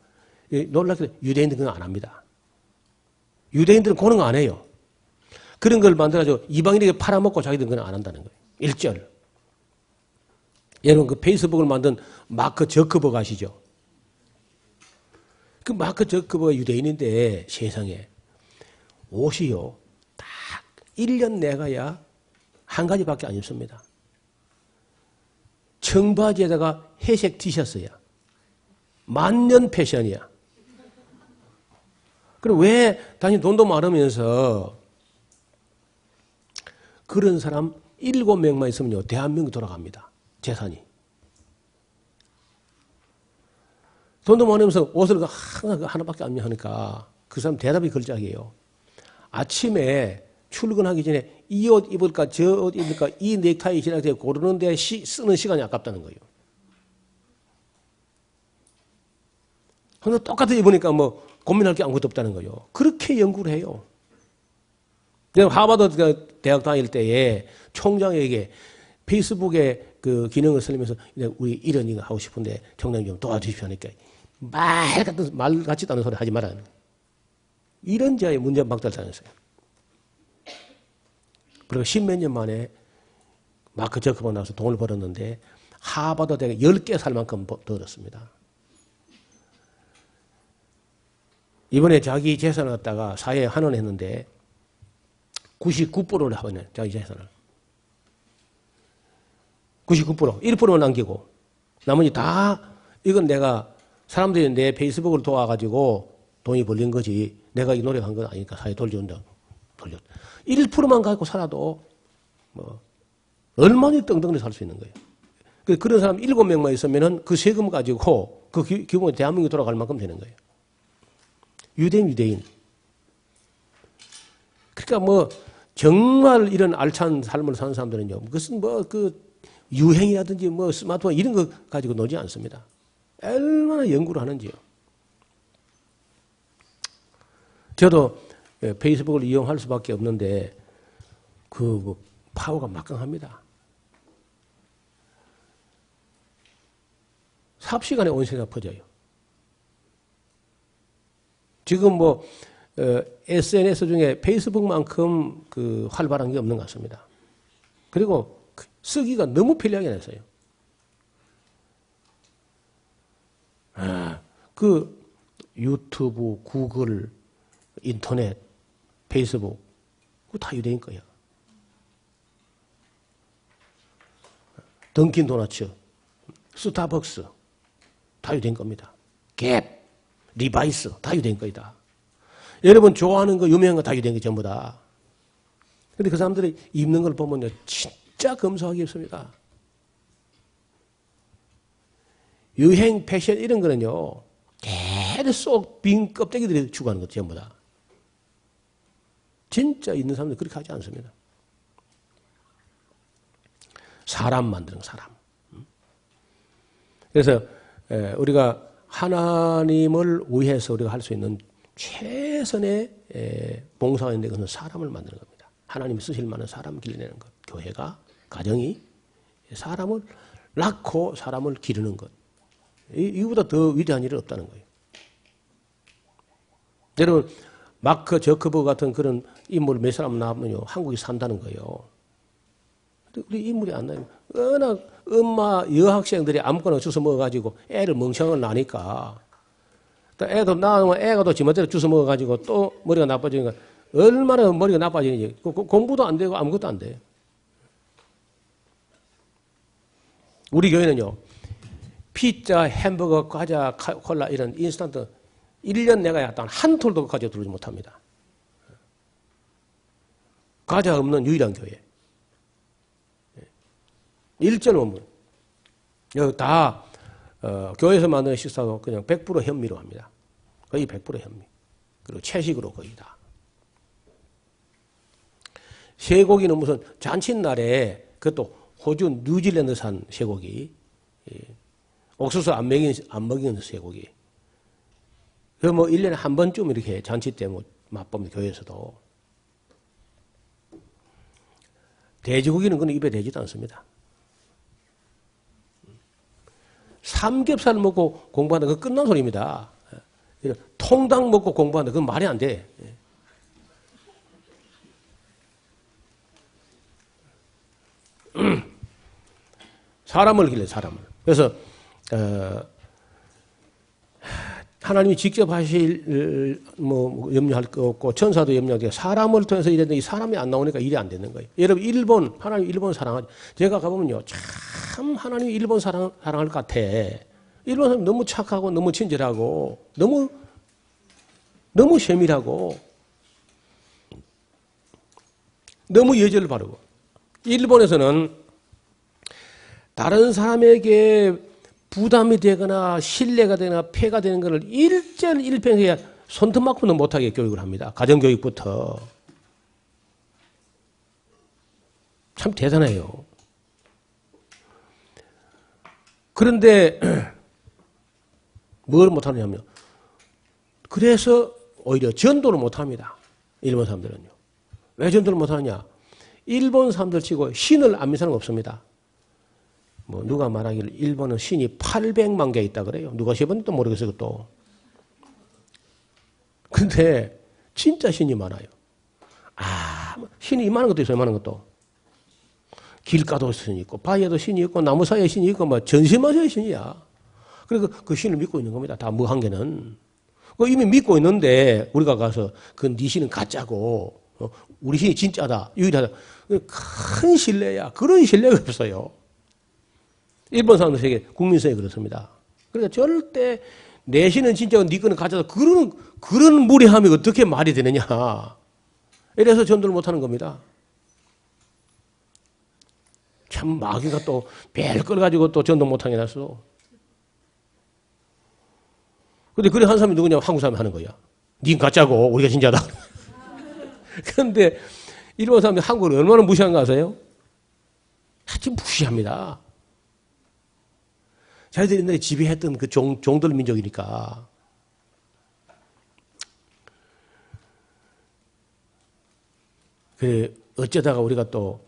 놀랍게도 유대인들은 그건 안 합니다. 유대인들은 그런 거 안 해요. 그런 걸 만들어가지고 이방인에게 팔아먹고 자기들은 그건 안 한다는 거예요. 1절. 여러분 그 페이스북을 만든 마크 저커버그 아시죠? 그 마크 저커버가 유대인인데 세상에 옷이요. 딱 1년 내가야 한 가지밖에 안 입습니다. 청바지에다가 회색 티셔츠야. 만년 패션이야. 그럼 왜 당신 돈도 많으면서 그런 사람 7명만 있으면요. 대한민국 돌아갑니다. 재산이. 돈도 많으면서 옷을 항상 하나밖에 안 하니까 그 사람 대답이 걸작이에요. 아침에 출근하기 전에 이 옷 입을까 저 옷 입을까 이 넥타이 신을까 고르는데 쓰는 시간이 아깝다는 거예요. 근데 똑같이 입으니까 고민할 게 아무것도 없다는 거예요. 그렇게 연구를 해요. 내가 하버드 대학 다닐 때에 총장에게 페이스북에 그 기능을 쓰면서 우리 이런 거 하고 싶은데 총장님 좀 도와주십시오 하니까 말 같지도 않은 소리 하지 말라는 거예요. 이런 자의 문제 막달 다녔어요. 그리고 10몇 년 만에 마크 저커버가 나와서 돈을 벌었는데 하버드 대학 10개 살 만큼 벌었습니다. 이번에 자기 재산을 갖다가 사회에 환원했는데 99%를 하거든요. 자기 재산을. 99%. 1%를 남기고 나머지 다 이건 내가 사람들이 내 페이스북을 도와가지고 돈이 벌린 거지 내가 이 노력한 건 아니니까 사회 돌려준다. 1%만 갖고 살아도 얼마나 떵떵이 살 수 있는 거예요. 그런 사람 7명만 있으면은 그 세금 가지고 그 기본에 대한민국이 돌아갈 만큼 되는 거예요. 유대인. 그러니까 정말 이런 알찬 삶을 사는 사람들은요. 그것은 유행이라든지 스마트폰 이런 거 가지고 놀지 않습니다. 얼마나 연구를 하는지요. 저도 페이스북을 이용할 수밖에 없는데 파워가 막강합니다. 삽시간에 온 세상 퍼져요. 지금 뭐 SNS 중에 페이스북만큼 그 활발한 게 없는 것 같습니다. 그리고 쓰기가 너무 편리하게 했어요. 그 유튜브, 구글, 인터넷, 페이스북 그거 다 유대인 거야. 던킨 도너츠, 스타벅스 다 유대인 겁니다. 갭, 리바이스 다 유대인 거이다. 여러분 좋아하는 거 유명한 거 다 유대인 거 전부 다. 근데 그 사람들이 입는 걸 보면요 진짜 검소하게 입습니다. 유행, 패션 이런 거는요 계속 빈 껍데기들이 추구하는 것 전부 다. 진짜 있는 사람들 그렇게 하지 않습니다. 사람 만드는 사람. 그래서 우리가 하나님을 위해서 우리가 할 수 있는 최선의 봉사가 있는데 그것은 사람을 만드는 겁니다. 하나님이 쓰실 만한 사람을 길러내는 것. 교회가, 가정이 사람을 낳고 사람을 기르는 것. 이보다 더 위대한 일은 없다는 거예요. 여러분 마크 저커버그 같은 그런 인물 몇 사람 나오면요 한국에 산다는 거예요. 우리 인물이 안 나요. 워낙 엄마 여학생들이 아무거나 주워 먹어가지고 애를 멍청을 나니까 애도 낳으면 애가 또 지멋대로 주워 먹어가지고 또 머리가 나빠지니까 얼마나 머리가 나빠지는지 공부도 안 되고 아무것도 안 돼. 우리 교회는요 피자, 햄버거, 과자, 콜라 이런 인스턴트 1년 내가 약간 한 톨도 가져 들어오지 못합니다. 과자 없는 유일한 교회. 1절 원문. 여기 다 교회에서 만드는 식사도 그냥 100% 현미로 합니다. 거의 100% 현미. 그리고 채식으로 거의 다. 쇠고기는 무슨 잔칫날에 그것도 호주 뉴질랜드산 쇠고기. 옥수수 안 먹이는 쇠고기. 그 뭐 1년에 한 번쯤 이렇게 잔치 때 뭐 맛봅니다. 교회에서도. 돼지고기는 그건 입에 대지도 않습니다. 삼겹살 먹고 공부한다. 그건 끝난 소리입니다. 통닭 먹고 공부한다. 그건 말이 안 돼. 사람을 길러요, 사람을. 그래서, 하나님이 직접 하실, 염려할 거 없고, 천사도 염려하게 사람을 통해서 이랬는데 이 사람이 안 나오니까 일이 안 되는 거예요. 여러분, 하나님 일본 사랑하죠. 제가 가보면요, 참 하나님 일본 사랑할 것 같아. 일본 사람 너무 착하고, 너무 친절하고, 너무 세밀하고, 너무 예절을 바르고. 일본에서는 다른 사람에게 부담이 되거나 신뢰가 되거나 폐가 되는 것을 일평해야 손톱만큼도 못하게 교육을 합니다. 가정교육부터. 참 대단해요. 그런데 뭘 못하느냐면 그래서 오히려 전도를 못합니다. 일본 사람들은요. 왜 전도를 못하느냐. 일본 사람들 치고 신을 안 믿는 사람은 없습니다. 뭐 누가 말하기를 일본은 신이 800만 개 있다 그래요. 누가 세번도 모르겠어요. 또. 근데 진짜 신이 많아요. 신이 이만한 것도 있어요. 이만한 것도. 길가도 신이 있고 바위에도 신이 있고 나무 사이에 신이 있고 뭐 전시마저의 신이야. 그래서 그 신을 믿고 있는 겁니다. 다 뭐 한 개는. 이미 믿고 있는데 우리가 가서 그 네 신은 가짜고 우리 신이 진짜다. 유일하다. 큰 신뢰야. 그런 신뢰가 없어요. 일본 사람들에게 국민성이 그렇습니다. 그러니까 절대 내 신은 진짜고 네 거는 가짜다. 그런 무례함이 어떻게 말이 되느냐. 이래서 전도를 못하는 겁니다. 참 마귀가 또 벨 끌어가지고 또 전도 못하게 해놨어. 근데 그래 한 사람이 누구냐? 한국 사람이 하는 거야. 닌 가짜고 우리가 진짜다. 그런데 일본 사람들이 한국을 얼마나 무시한가 아세요? 아주 무시합니다. 자기들이 옛날에 지배했던 그 종들 민족이니까. 어쩌다가 우리가 또,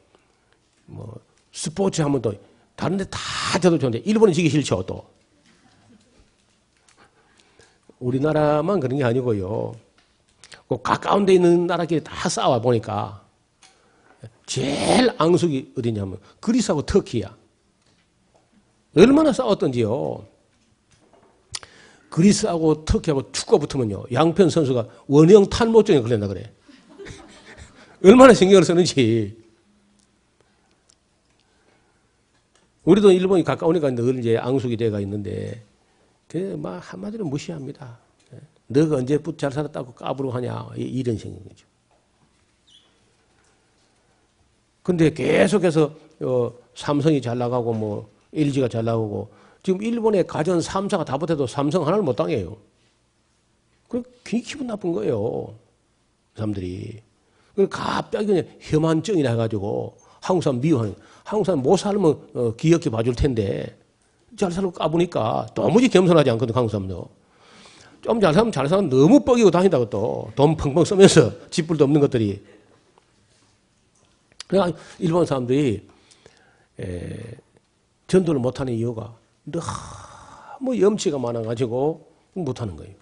스포츠 하면 또, 다른 데 다 저도 좋은데, 일본은 지기 싫죠, 또. 우리나라만 그런 게 아니고요. 그 가까운 데 있는 나라끼리 다 싸워 보니까 제일 앙숙이 어디냐면 그리스하고 터키야. 얼마나 싸웠던지요. 그리스하고 터키하고 축구 붙으면요. 양편 선수가 원형 탈모증에 걸린다 그래. 얼마나 신경을 쓰는지. 우리도 일본이 가까우니까 늘 이제 앙숙이 돼가 있는데, 막 한마디로 무시합니다. 너가 언제 잘 살았다고 까부르고 하냐. 이런 생각이죠. 근데 계속해서, 삼성이 잘 나가고, 뭐, LG가 잘 나가고, 지금 일본의 가전 3사가 다 붙어도 삼성 하나를 못 당해요. 그 기분 나쁜 거예요. 사람들이. 그 갑자기 그냥 혐한증이라 해가지고 한국 사람 미워하는, 한국 사람 못 살면 기억해 봐줄 텐데 잘 살고 까보니까 도무지 겸손하지 않거든, 한국 사람도. 좀 잘 살면 잘 살면 너무 뻐기고 다닌다고 또 돈 펑펑 쓰면서 집불도 없는 것들이. 그러니까 일본 사람들이 전도를 못하는 이유가 너무 염치가 많아가지고 못하는 거예요.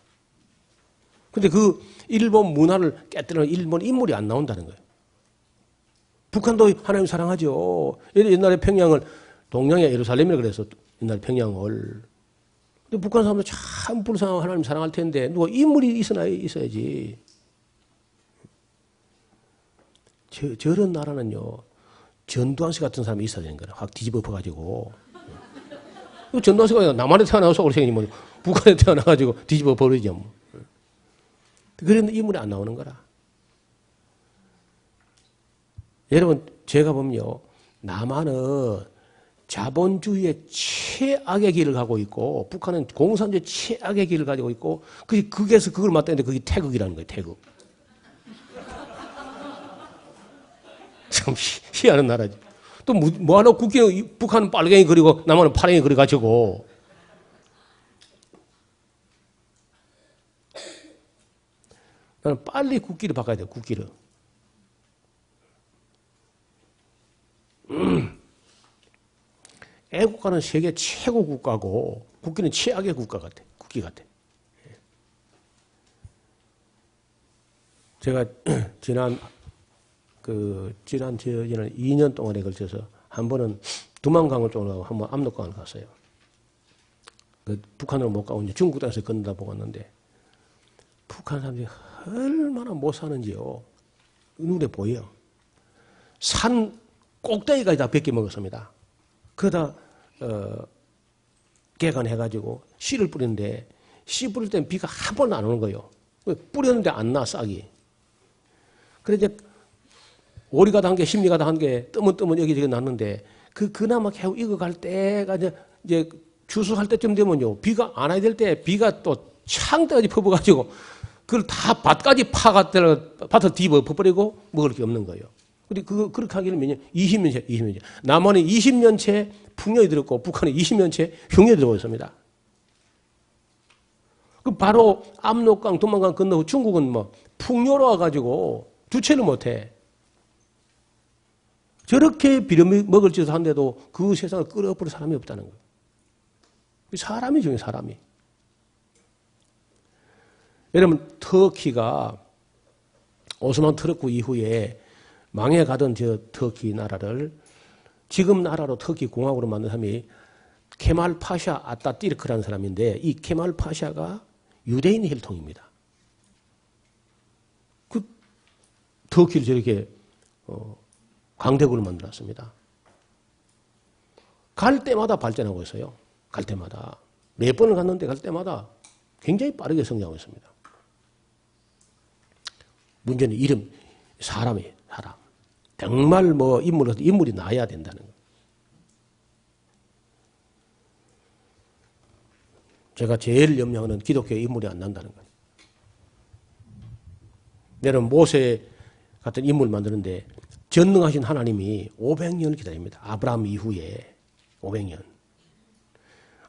근데 그 일본 문화를 깨뜨리는 일본 인물이 안 나온다는 거예요. 북한도 하나님 사랑하죠. 옛날에 평양을 동양의 예루살렘이라 그래서 옛날 평양을. 근데 북한 사람들 참 불쌍하고 하나님 사랑할 텐데 누가 인물이 있어야지. 저런 나라는요. 전두환 씨 같은 사람이 있어야 되는 거예요. 확 뒤집어 엎어가지고. 전두환 씨가 남한에 태어나서 올생이니 뭐 북한에 태어나가지고 뒤집어 버리죠. 뭐. 그런 인물이 안 나오는 거라. 여러분, 제가 보면요. 남한은 자본주의의 최악의 길을 가고 있고, 북한은 공산주의 최악의 길을 가지고 있고, 극에서 그걸 맞다는데 그게 태극이라는 거예요, 태극. 참 희한한 나라지. 또 뭐하러 국기는 북한은 빨갱이 그리고 남한은 파랭이 그려가지고. 나는 빨리 국기를 바꿔야 돼요, 국기를. 애국가는 세계 최고 국가고 국기는 최악의 국가 같아. 국기 같아. 제가 지난 2년 동안에 걸쳐서 한 번은 두만강을 쪽으로 한번 압록강을 갔어요. 북한으로 못 가고 이제 중국 땅에서 건너다 보고 왔는데 북한 사람들이 얼마나 못 사는지요. 눈에 보여. 산 꼭대기까지 다 벗겨 먹었습니다. 그러다 개간해가지고 씨를 뿌리는데 씨 뿌릴 때는 비가 한 번도 안 오는 거예요. 뿌렸는데 안 나, 싹이. 그래 이제 오리가다 한 개, 심리가다 한 개, 뜨문뜨문 여기저기 났는데 그나마 겨우 익어갈 때가 이제 추수할 때쯤 되면요. 비가 안 와야 될 때 비가 또 창대까지 퍼부어가지고 그걸 다 밭까지 파갖다가 밭을 뒤집어 버리고 먹을 게 없는 거예요. 근데 그렇게 하기는 몇 년? 20년째. 남한은 20년째 풍년이 들었고 북한은 20년째 흉년이 들어오고 있습니다. 그 바로 압록강, 두만강 건너고 중국은 뭐 풍요로 와가지고 주체를 못해. 저렇게 빌어먹을 짓을 한데도 그 세상을 끌어버릴 사람이 없다는 거예요. 사람이 중요해요, 사람이. 여러분, 터키가 오스만 터르크 이후에 망해가던 저 터키 나라를 지금 나라로 터키 공화국으로 만든 사람이 케말 파샤 아따띠르크라는 사람인데 이 케말 파샤가 유대인 혈통입니다. 그 터키를 저렇게 강대국을 만들었습니다. 갈 때마다 발전하고 있어요. 갈 때마다. 몇 번을 갔는데 갈 때마다 굉장히 빠르게 성장하고 있습니다. 문제는 이름, 사람이에요, 사람. 정말 뭐 인물이 나야 된다는 거예요. 제가 제일 염려하는 기독교의 인물이 안 난다는 거예요. 여러분, 모세 같은 인물 만드는데 전능하신 하나님이 500년을 기다립니다. 아브라함 이후에 500년.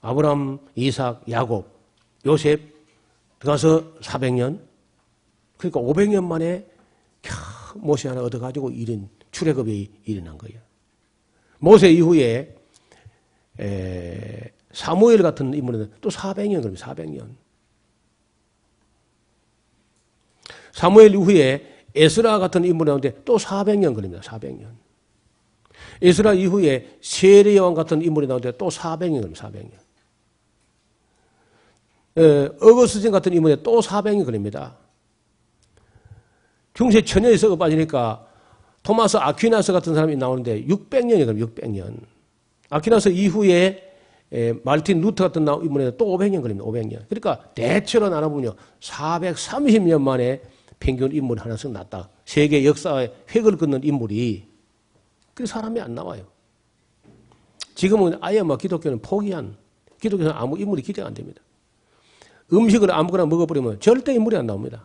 아브라함, 이삭, 야곱, 요셉 들어가서 400년. 그러니까 500년 만에 모세 하나 얻어가지고 이런 출애굽이 일어난 거예요. 모세 이후에 사무엘 같은 인물은 또 400년, 그럼 400년. 사무엘 이후에 에스라 같은 인물이 나오는데 또 400년 걸립니다. 400년. 에스라 이후에 세례요한 같은 인물이 나오는데 또 400년 걸립니다. 400년. 어거스틴 같은 인물에 또 400년 걸립니다. 중세 천년이 썩어 빠지니까 토마스 아퀴나스 같은 사람이 나오는데 600년이 걸립니다. 600년. 아퀴나스 이후에 말틴 루터 같은 인물에 또 500년 걸립니다. 500년. 그러니까 대체로 나눠보면요. 430년 만에 평균 인물 하나씩 났다. 세계 역사의 획을 긋는 인물이. 그 사람이 안 나와요. 지금은 아예 기독교는 포기한, 기독교는 아무 인물이 기대가 안 됩니다. 음식을 아무거나 먹어버리면 절대 인물이 안 나옵니다.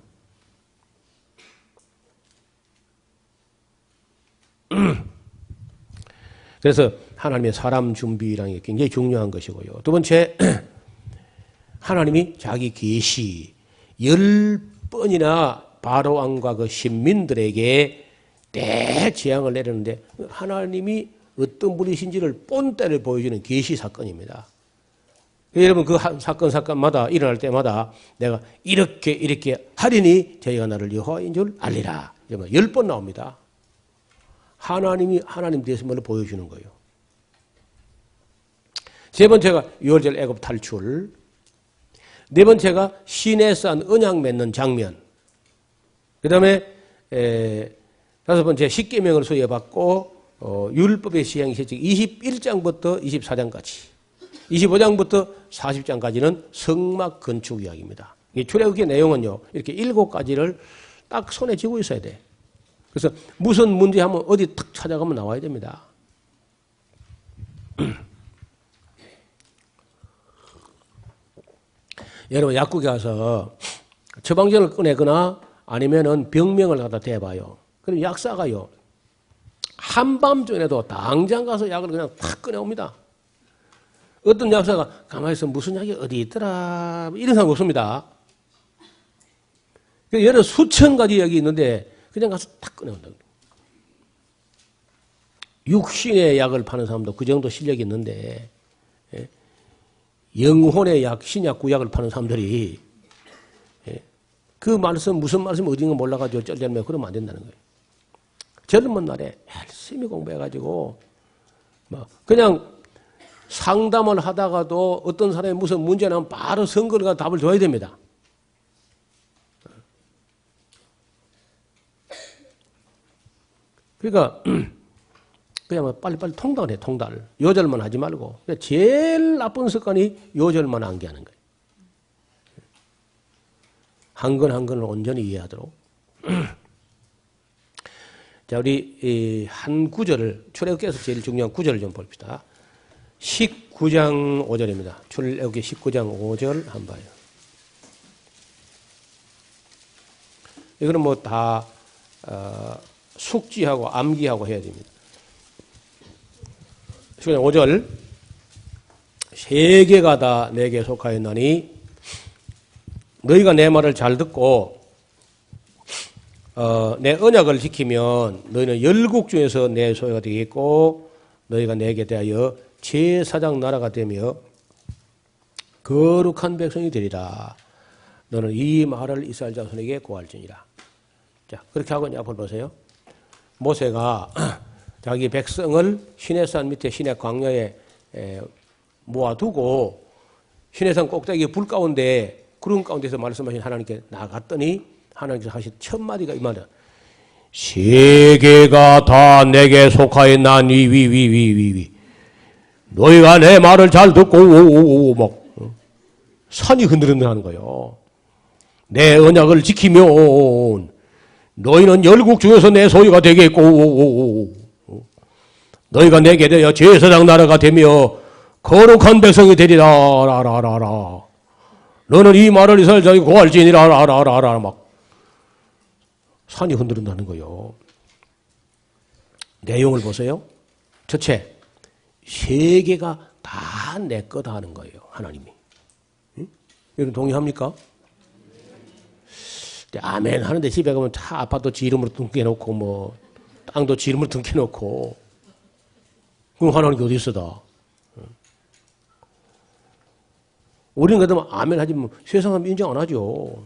그래서 하나님의 사람 준비라는 게 굉장히 중요한 것이고요. 두 번째, 하나님이 자기 계시 10번이나 바로왕과 그 신민들에게 대재앙을 내렸는데 하나님이 어떤 분이신지를 본때를 보여주는 계시 사건입니다. 여러분 그 사건마다 일어날 때마다 내가 이렇게 하리니 저희가 나를 여호와인 줄 알리라. 10번 나옵니다. 하나님이 하나님 되심을 보여주는 거예요. 세 번째가 6월절 애굽 탈출. 네 번째가 시내산 언약 맺는 장면. 그 다음에 다섯 번째 십계명을 수여받고 율법의 시행이 실제 21장부터 24장까지 25장부터 40장까지는 성막 건축 이야기입니다. 이 출애굽기의 내용은요. 이렇게 7가지를 딱 손에 쥐고 있어야 돼. 그래서 무슨 문제 하면 어디 탁 찾아가면 나와야 됩니다. 여러분 약국에 가서 처방전을 꺼내거나 아니면은 병명을 갖다 대봐요. 그럼 약사가요. 한밤중에도 당장 가서 약을 그냥 탁 꺼내옵니다. 어떤 약사가 가만히 있어 무슨 약이 어디 있더라 이런 사람 없습니다. 여러 수천 가지 약이 있는데 그냥 가서 탁 꺼내온다. 육신의 약을 파는 사람도 그 정도 실력이 있는데 영혼의 약, 신약, 구약을 파는 사람들이 그 말씀 무슨 말씀 어딘가 몰라가지고 쩔쩔매고 그러면 안 된다는 거예요. 젊은 날에 열심히 공부해가지고 그냥 상담을 하다가도 어떤 사람이 무슨 문제 나면 바로 선거를 가서 답을 줘야 됩니다. 그러니까 그냥 빨리빨리 통달을 해, 통달. 요절만 하지 말고. 제일 나쁜 습관이 요절만 암기하는 거예요. 한 건 한 건을 온전히 이해하도록. 자, 우리 한 구절을 출애굽기에서 제일 중요한 구절을 좀 봅시다. 19장 5절입니다. 출애굽기 19장 5절 한번 봐요. 이거는 뭐 다 숙지하고 암기하고 해야 됩니다. 19장 5절 세계가 다 내게 속하였나니 너희가 내 말을 잘 듣고 내 언약을 지키면 너희는 열국 중에서 내 소유가 되겠고 너희가 내게 대하여 제사장 나라가 되며 거룩한 백성이 되리라. 너는 이 말을 이스라엘 자손에게 고할지니라. 자, 그렇게 하고 앞을 보세요. 모세가 자기 백성을 시내산 밑에 시내 광야에 모아두고 시내산 꼭대기 불 가운데 구름 가운데서 말씀하신 하나님께 나갔더니 하나님께서 하신 첫 마디가 이 말이야. 세계가 다 내게 속하였나니 위 너희가 내 말을 잘 듣고 막 산이 흔들흔들하는 거예요. 내 언약을 지키면 너희는 열국 중에서 내 소유가 되겠고 너희가 내게 대하여 제사장 나라가 되며 거룩한 백성이 되리라 라라라라. 너는 이 말을 이스라엘 자손에게 고할지니라 라라라라. 막 산이 흔들린다는 거예요. 내용을 보세요. 첫째, 세계가 다 내 거다 하는 거예요. 하나님이. 응? 여러분 동의합니까? 아멘 하는데 집에 가면 다 아파트 지 이름으로 등겨놓고 뭐 땅도 지 이름으로 등겨놓고 그럼 하나님이 어디 있어다? 우리는 그러면 아멘 하지만 세상 사람 인정 안 하죠.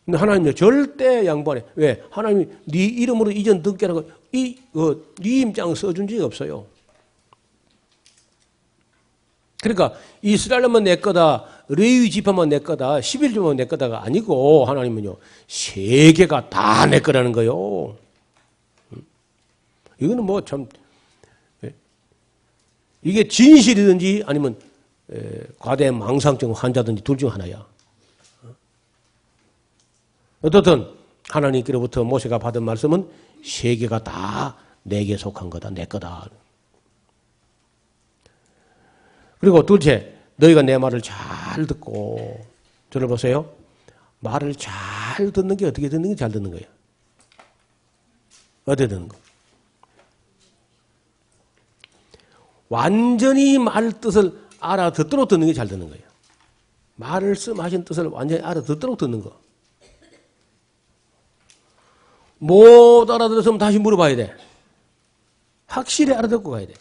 근데 하나님은 절대 양보 안 해. 왜? 하나님이 네 이름으로 이전 듣게 하라고 네 임장 써준 적이 없어요. 그러니까 이스라엘만 내 거다, 레위 지파만 내 거다, 11조만 내 거다가 아니고 하나님은요 세계가 다 내 거라는 거요. 이거는 뭐 참 이게 진실이든지 아니면 과대 망상증 환자든지 둘 중 하나야. 어떻든 하나님께로부터 모세가 받은 말씀은 세계가 다 내게 속한 거다, 내 거다. 그리고 둘째, 너희가 내 말을 잘 듣고, 저를 보세요. 말을 잘 듣는 게 어떻게 듣는 게 잘 듣는 거예요? 어떻게 듣는 거? 완전히 말 뜻을 알아듣도록 듣는 게 잘 듣는 거예요. 말씀하신 뜻을 완전히 알아듣도록 듣는 거. 못 알아들었으면 다시 물어봐야 돼. 확실히 알아듣고 가야 돼.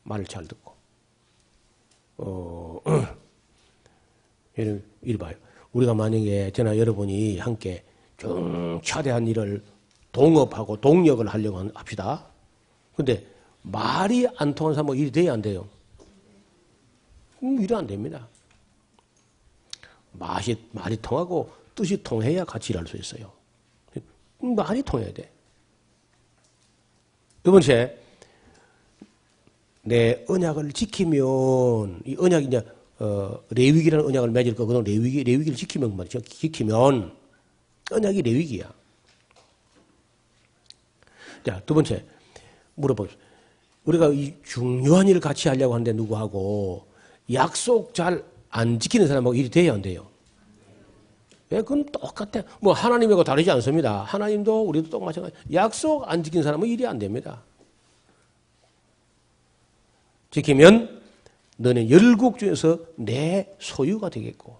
말을 잘 듣고. 이리 봐요. 우리가 만약에 저나 여러분이 함께 좀 차대한 일을 동업하고 동력을 하려고 합시다. 근데 말이 안 통한 사람은 일이 돼야 안 돼요? 일이 안 됩니다. 말이 통하고 뜻이 통해야 같이 일할 수 있어요. 말이 통해야 돼. 두 번째, 내 언약을 지키면, 이 언약이 이제, 레위기라는 언약을 맺을 거거든. 레위기를 지키면 말이죠. 지키면, 언약이 레위기야. 자, 두 번째, 물어보겠습니다. 우리가 이 중요한 일을 같이 하려고 하는데 누구하고 약속 잘 안 지키는 사람하고 일이 돼야 안 돼요? 예, 그건 똑같아. 뭐 하나님하고 다르지 않습니다. 하나님도 우리도 똑 마찬가지. 약속 안 지키는 사람은 일이 안 됩니다. 지키면 너는 열국 중에서 내 소유가 되겠고.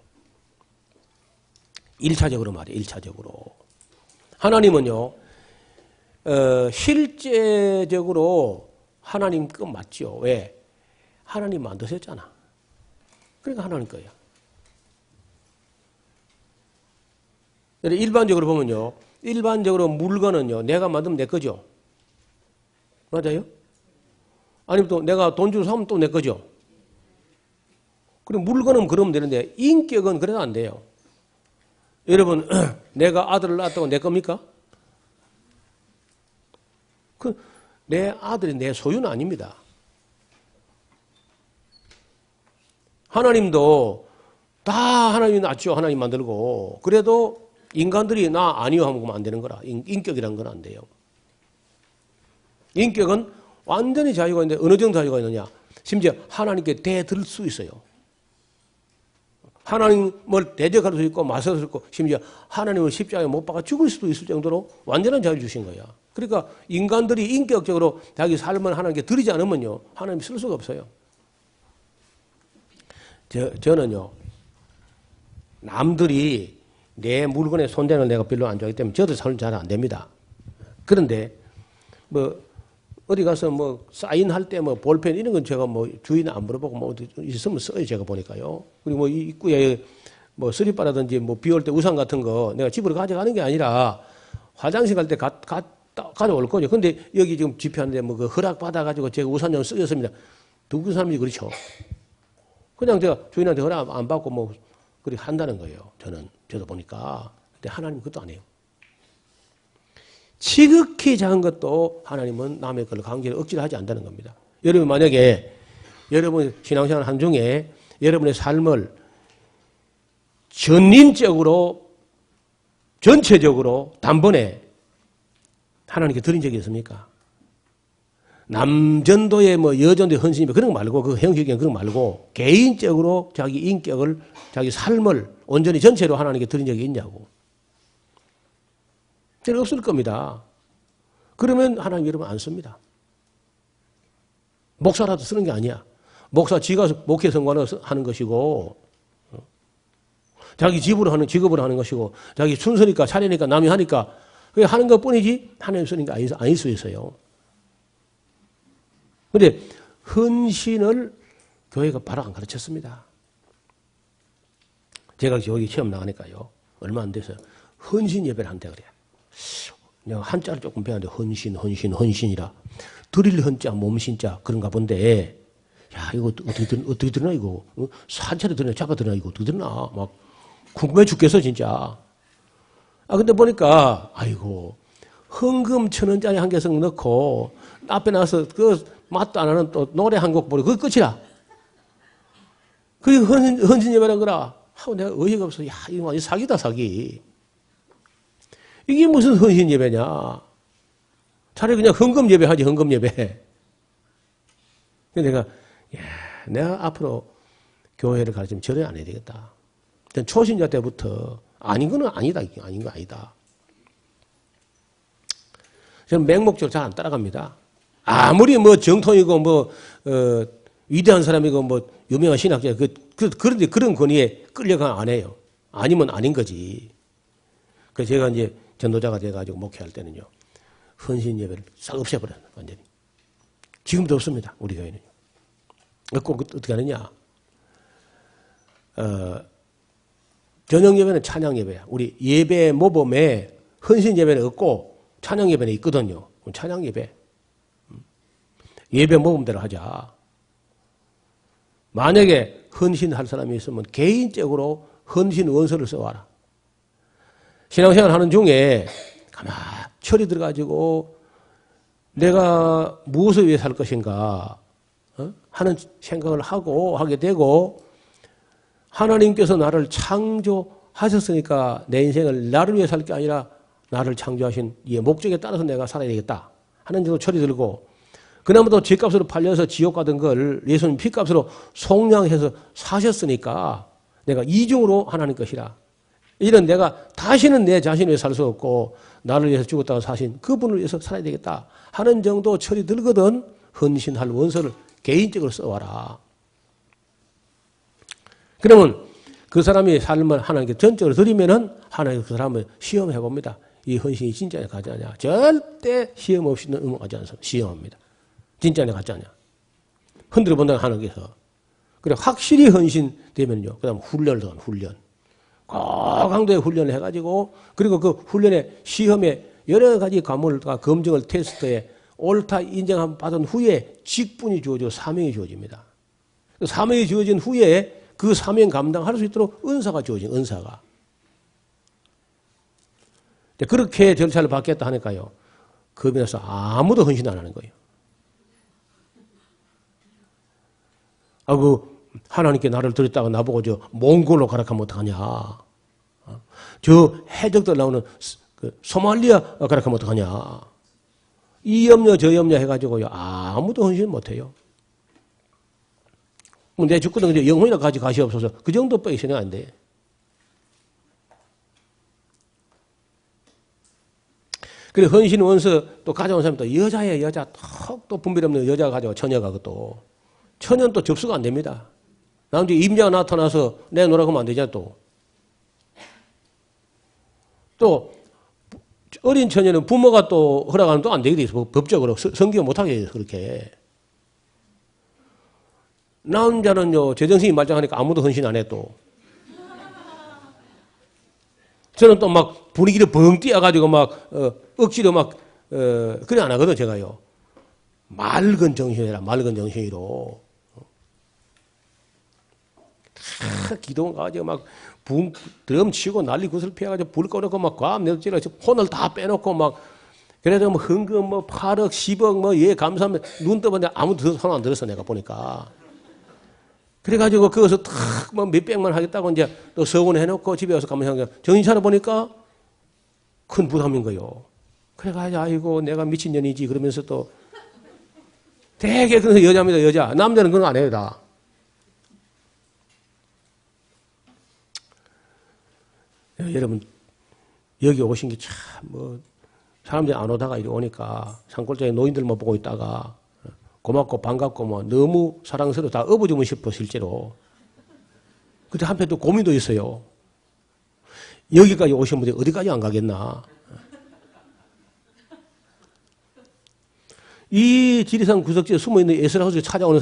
1차적으로 말이에요. 1차적으로. 하나님은요. 실제적으로 하나님 거 맞죠. 왜? 하나님 만드셨잖아. 그러니까 하나님 거예요. 일반적으로 보면요. 일반적으로 물건은요. 내가 만들면 내 거죠. 맞아요? 아니면 또 내가 돈 주고 사면 또 내 거죠. 그럼 물건은 그러면 되는데 인격은 그래도 안 돼요. 여러분 내가 아들을 낳았다고 내 겁니까? 내 아들이 내 소유는 아닙니다. 하나님도 다 하나님이 낳죠. 하나님 만들고. 그래도 인간들이 나 아니요 하면 안 되는 거라. 인격이란 건 안 돼요. 인격은 완전히 자유가 있는데 어느 정도 자유가 있느냐. 심지어 하나님께 대들 수 있어요. 하나님을 대적할 수 있고 맞설 수 있고 심지어 하나님을 십자가에 못 박아 죽을 수도 있을 정도로 완전한 자유를 주신 거야. 그러니까 인간들이 인격적으로 자기 삶을 하나님께 드리지 않으면요. 하나님이 쓸 수가 없어요. 저는요. 남들이 내 물건에 손대는 내가 별로 안 좋아하기 때문에 저도 잘 안 됩니다. 그런데 뭐 어디 가서 뭐 사인할 때 뭐 볼펜 이런 건 제가 뭐 주인 안 물어보고 뭐 있으면 써요. 제가 보니까요. 그리고 뭐 입구에 뭐 쓰리바라든지 뭐 비 올 때 우산 같은 거 내가 집으로 가져가는 게 아니라 화장실 갈 때 가져올 거죠. 근데 여기 지금 집회하는데 뭐 그 허락 받아가지고 제가 우산 좀 쓰겠습니다. 누구 사람이 그렇죠? 그냥 제가 주인한테 허락 안 받고 뭐 그렇게 한다는 거예요. 저도 보니까. 근데 하나님 그것도 안 해요. 지극히 작은 것도 하나님은 남의 걸 강제로 억지로 하지 않는다는 겁니다. 여러분 만약에 여러분 신앙생활 한중에 여러분의 삶을 전인적으로 전체적으로 단번에 하나님께 드린 적이 있습니까? 남전도에 뭐 여전도에 헌신이 그런 거 말고 그 형식이 그런 거 말고 개인적으로 자기 인격을 자기 삶을 온전히 전체로 하나님께 드린 적이 있냐고. 저는 없을 겁니다. 그러면 하나님 여러분 안 씁니다. 목사라도 쓰는 게 아니야. 목사 지가 목회 성관을 하는 것이고 자기 집으로 하는 직업으로 하는 것이고 자기 순서니까 차례니까 남이 하니까 그게 하는 것뿐이지 하나님 쓰니까 아닐 수 있어요. 그런데 헌신을 교회가 바로 안 가르쳤습니다. 제가 여기 시험 나가니까요. 얼마 안 돼서 헌신 예배를 한다 그래. 내가 한자를 조금 배웠는데 헌신이라. 드릴 헌자, 몸신자 그런가 본데 야 이거 어떻게 들으나 이거 산채로 들으나 잡아 들으나 이거 어떻게 들으나 막 궁금해 죽겠어 진짜. 근데 보니까 아이고 헌금 1,000원짜리 한 개씩 넣고 앞에 나서 그 맛도 안 하는 또 노래 한 곡 부르고 그게 끝이라. 그게 헌신 예배란 거라. 하고 내가 어이가 없어. 야 이거 완전 사기다 사기. 이게 무슨 헌신 예배냐. 차라리 그냥 헌금 예배 하지 헌금 예배. 그래서 내가 내가 앞으로 교회를 가르치면 저래 안 해야 되겠다. 초신자 때부터 아닌 거는 아니다. 아닌 거 아니다. 저는 맹목적으로 잘 안 따라갑니다. 아무리 뭐 정통이고 뭐 위대한 사람이고 뭐 유명한 신학자 그런데 그런 권위에 끌려가 안 해요. 아니면 아닌 거지. 그래서 제가 이제 전도자가 돼가지고 목회할 때는요. 헌신 예배를 싹 없애버려요. 완전히. 지금도 없습니다. 우리 교회는요. 꼭 어떻게 하느냐. 저녁 예배는 찬양 예배야. 우리 예배 모범에 헌신 예배는 없고 찬양 예배는 있거든요. 찬양 예배. 예배 모범대로 하자. 만약에 헌신할 사람이 있으면 개인적으로 헌신 원서를 써와라. 신앙생활 하는 중에 가만 철이 들어가지고 내가 무엇을 위해 살 것인가 하는 생각을 하게 되고 하나님께서 나를 창조하셨으니까 내 인생을 나를 위해 살 게 아니라 나를 창조하신 이 목적에 따라서 내가 살아야 되겠다 하는 정도 철이 들고 그나마도 죗값으로 팔려서 지옥 가던 걸 예수님 피값으로 속량해서 사셨으니까 내가 이중으로 하나님 것이라. 이런 내가 다시는 내 자신을 위해 살 수 없고 나를 위해서 죽었다가 사신 그분을 위해서 살아야 되겠다 하는 정도 철이 들거든 헌신할 원서를 개인적으로 써와라. 그러면 그 사람이 삶을 하나님께 전적으로 드리면은 하나님 그 사람을 시험해 봅니다. 이 헌신이 진짜 가짜냐. 절대 시험 없이 넘어가지 않습니다. 시험합니다. 진짜 가짜냐. 흔들어 본다고 하나님께서. 그래 확실히 헌신되면요. 그 다음 훈련을 더 훈련. 고강도의 훈련을 해가지고 그리고 그 훈련의 시험에 여러 가지 과목과 검증을 테스트에 옳다 인정함 받은 후에 직분이 주어지고 사명이 주어집니다. 그 사명이 주어진 후에 그 사명 감당할 수 있도록 은사가 주어진 은사가. 그렇게 절차를 받겠다 하니까요. 그 면에서 아무도 헌신 안 하는 거예요. 하나님께 나를 드렸다가 나보고 몽골로 가라하면 어떡하냐. 저 해적들 나오는 소말리아 가라하면 어떡하냐. 이 염려 저 염려 해가지고요. 아무도 헌신 못해요. 내 죽거든 영혼이나 가시 없어서 그 정도밖에 생각 안 돼. 그래 헌신 원서 또 가져온 사람이 또 여자예요. 여자 또 분별 없는 여자가 가져와 처녀가 또. 처녀는 또 접수가 안 됩니다. 나중에 임자가 나타나서 내놓으라고 하면 안 되잖아 또. 또 어린 처녀는 부모가 또 허락하면 또 안 되게 돼 있어. 법적으로 성기가 못하게 해서 그렇게. 남자는요 제정신이 말짱하니까 아무도 헌신 안 해 또. 저는 또 막 분위기를 벙 띄어가지고 막 억지로 막 그래 안 하거든 제가요. 맑은 정신이라 맑은 정신으로. 기도원 가가지고 막 드럼 치고 난리 구슬 피해가지고 불 꺼놓고 막 과암 내지러 혼을 다 빼놓고 막 그래도 뭐 헌금 뭐 8억 10억 뭐 예 감사하면 눈 떠봤는데 아무도 손 안 들었어 내가 보니까. 그래가지고 거기서 탁 뭐 몇백만 하겠다고 이제 또 서원해 놓고 집에 와서 가면 정신 차려 보니까 큰 부담인 거요. 그래가지고 아이고 내가 미친년이지 그러면서 또 되게 그래서 여자입니다 여자. 남자는 그런 거 안 해요 다. 여러분 여기 오신 게 참 뭐 사람들이 안 오다가 이리 오니까 산골짜기 노인들만 보고 있다가 고맙고 반갑고 뭐 너무 사랑스러워 다 업어주고 싶어 실제로. 근데 한편 또 고민도 있어요. 여기까지 오신 분들이 어디까지 안 가겠나. 이 지리산 구석지에 숨어있는 예술하우스에 찾아오는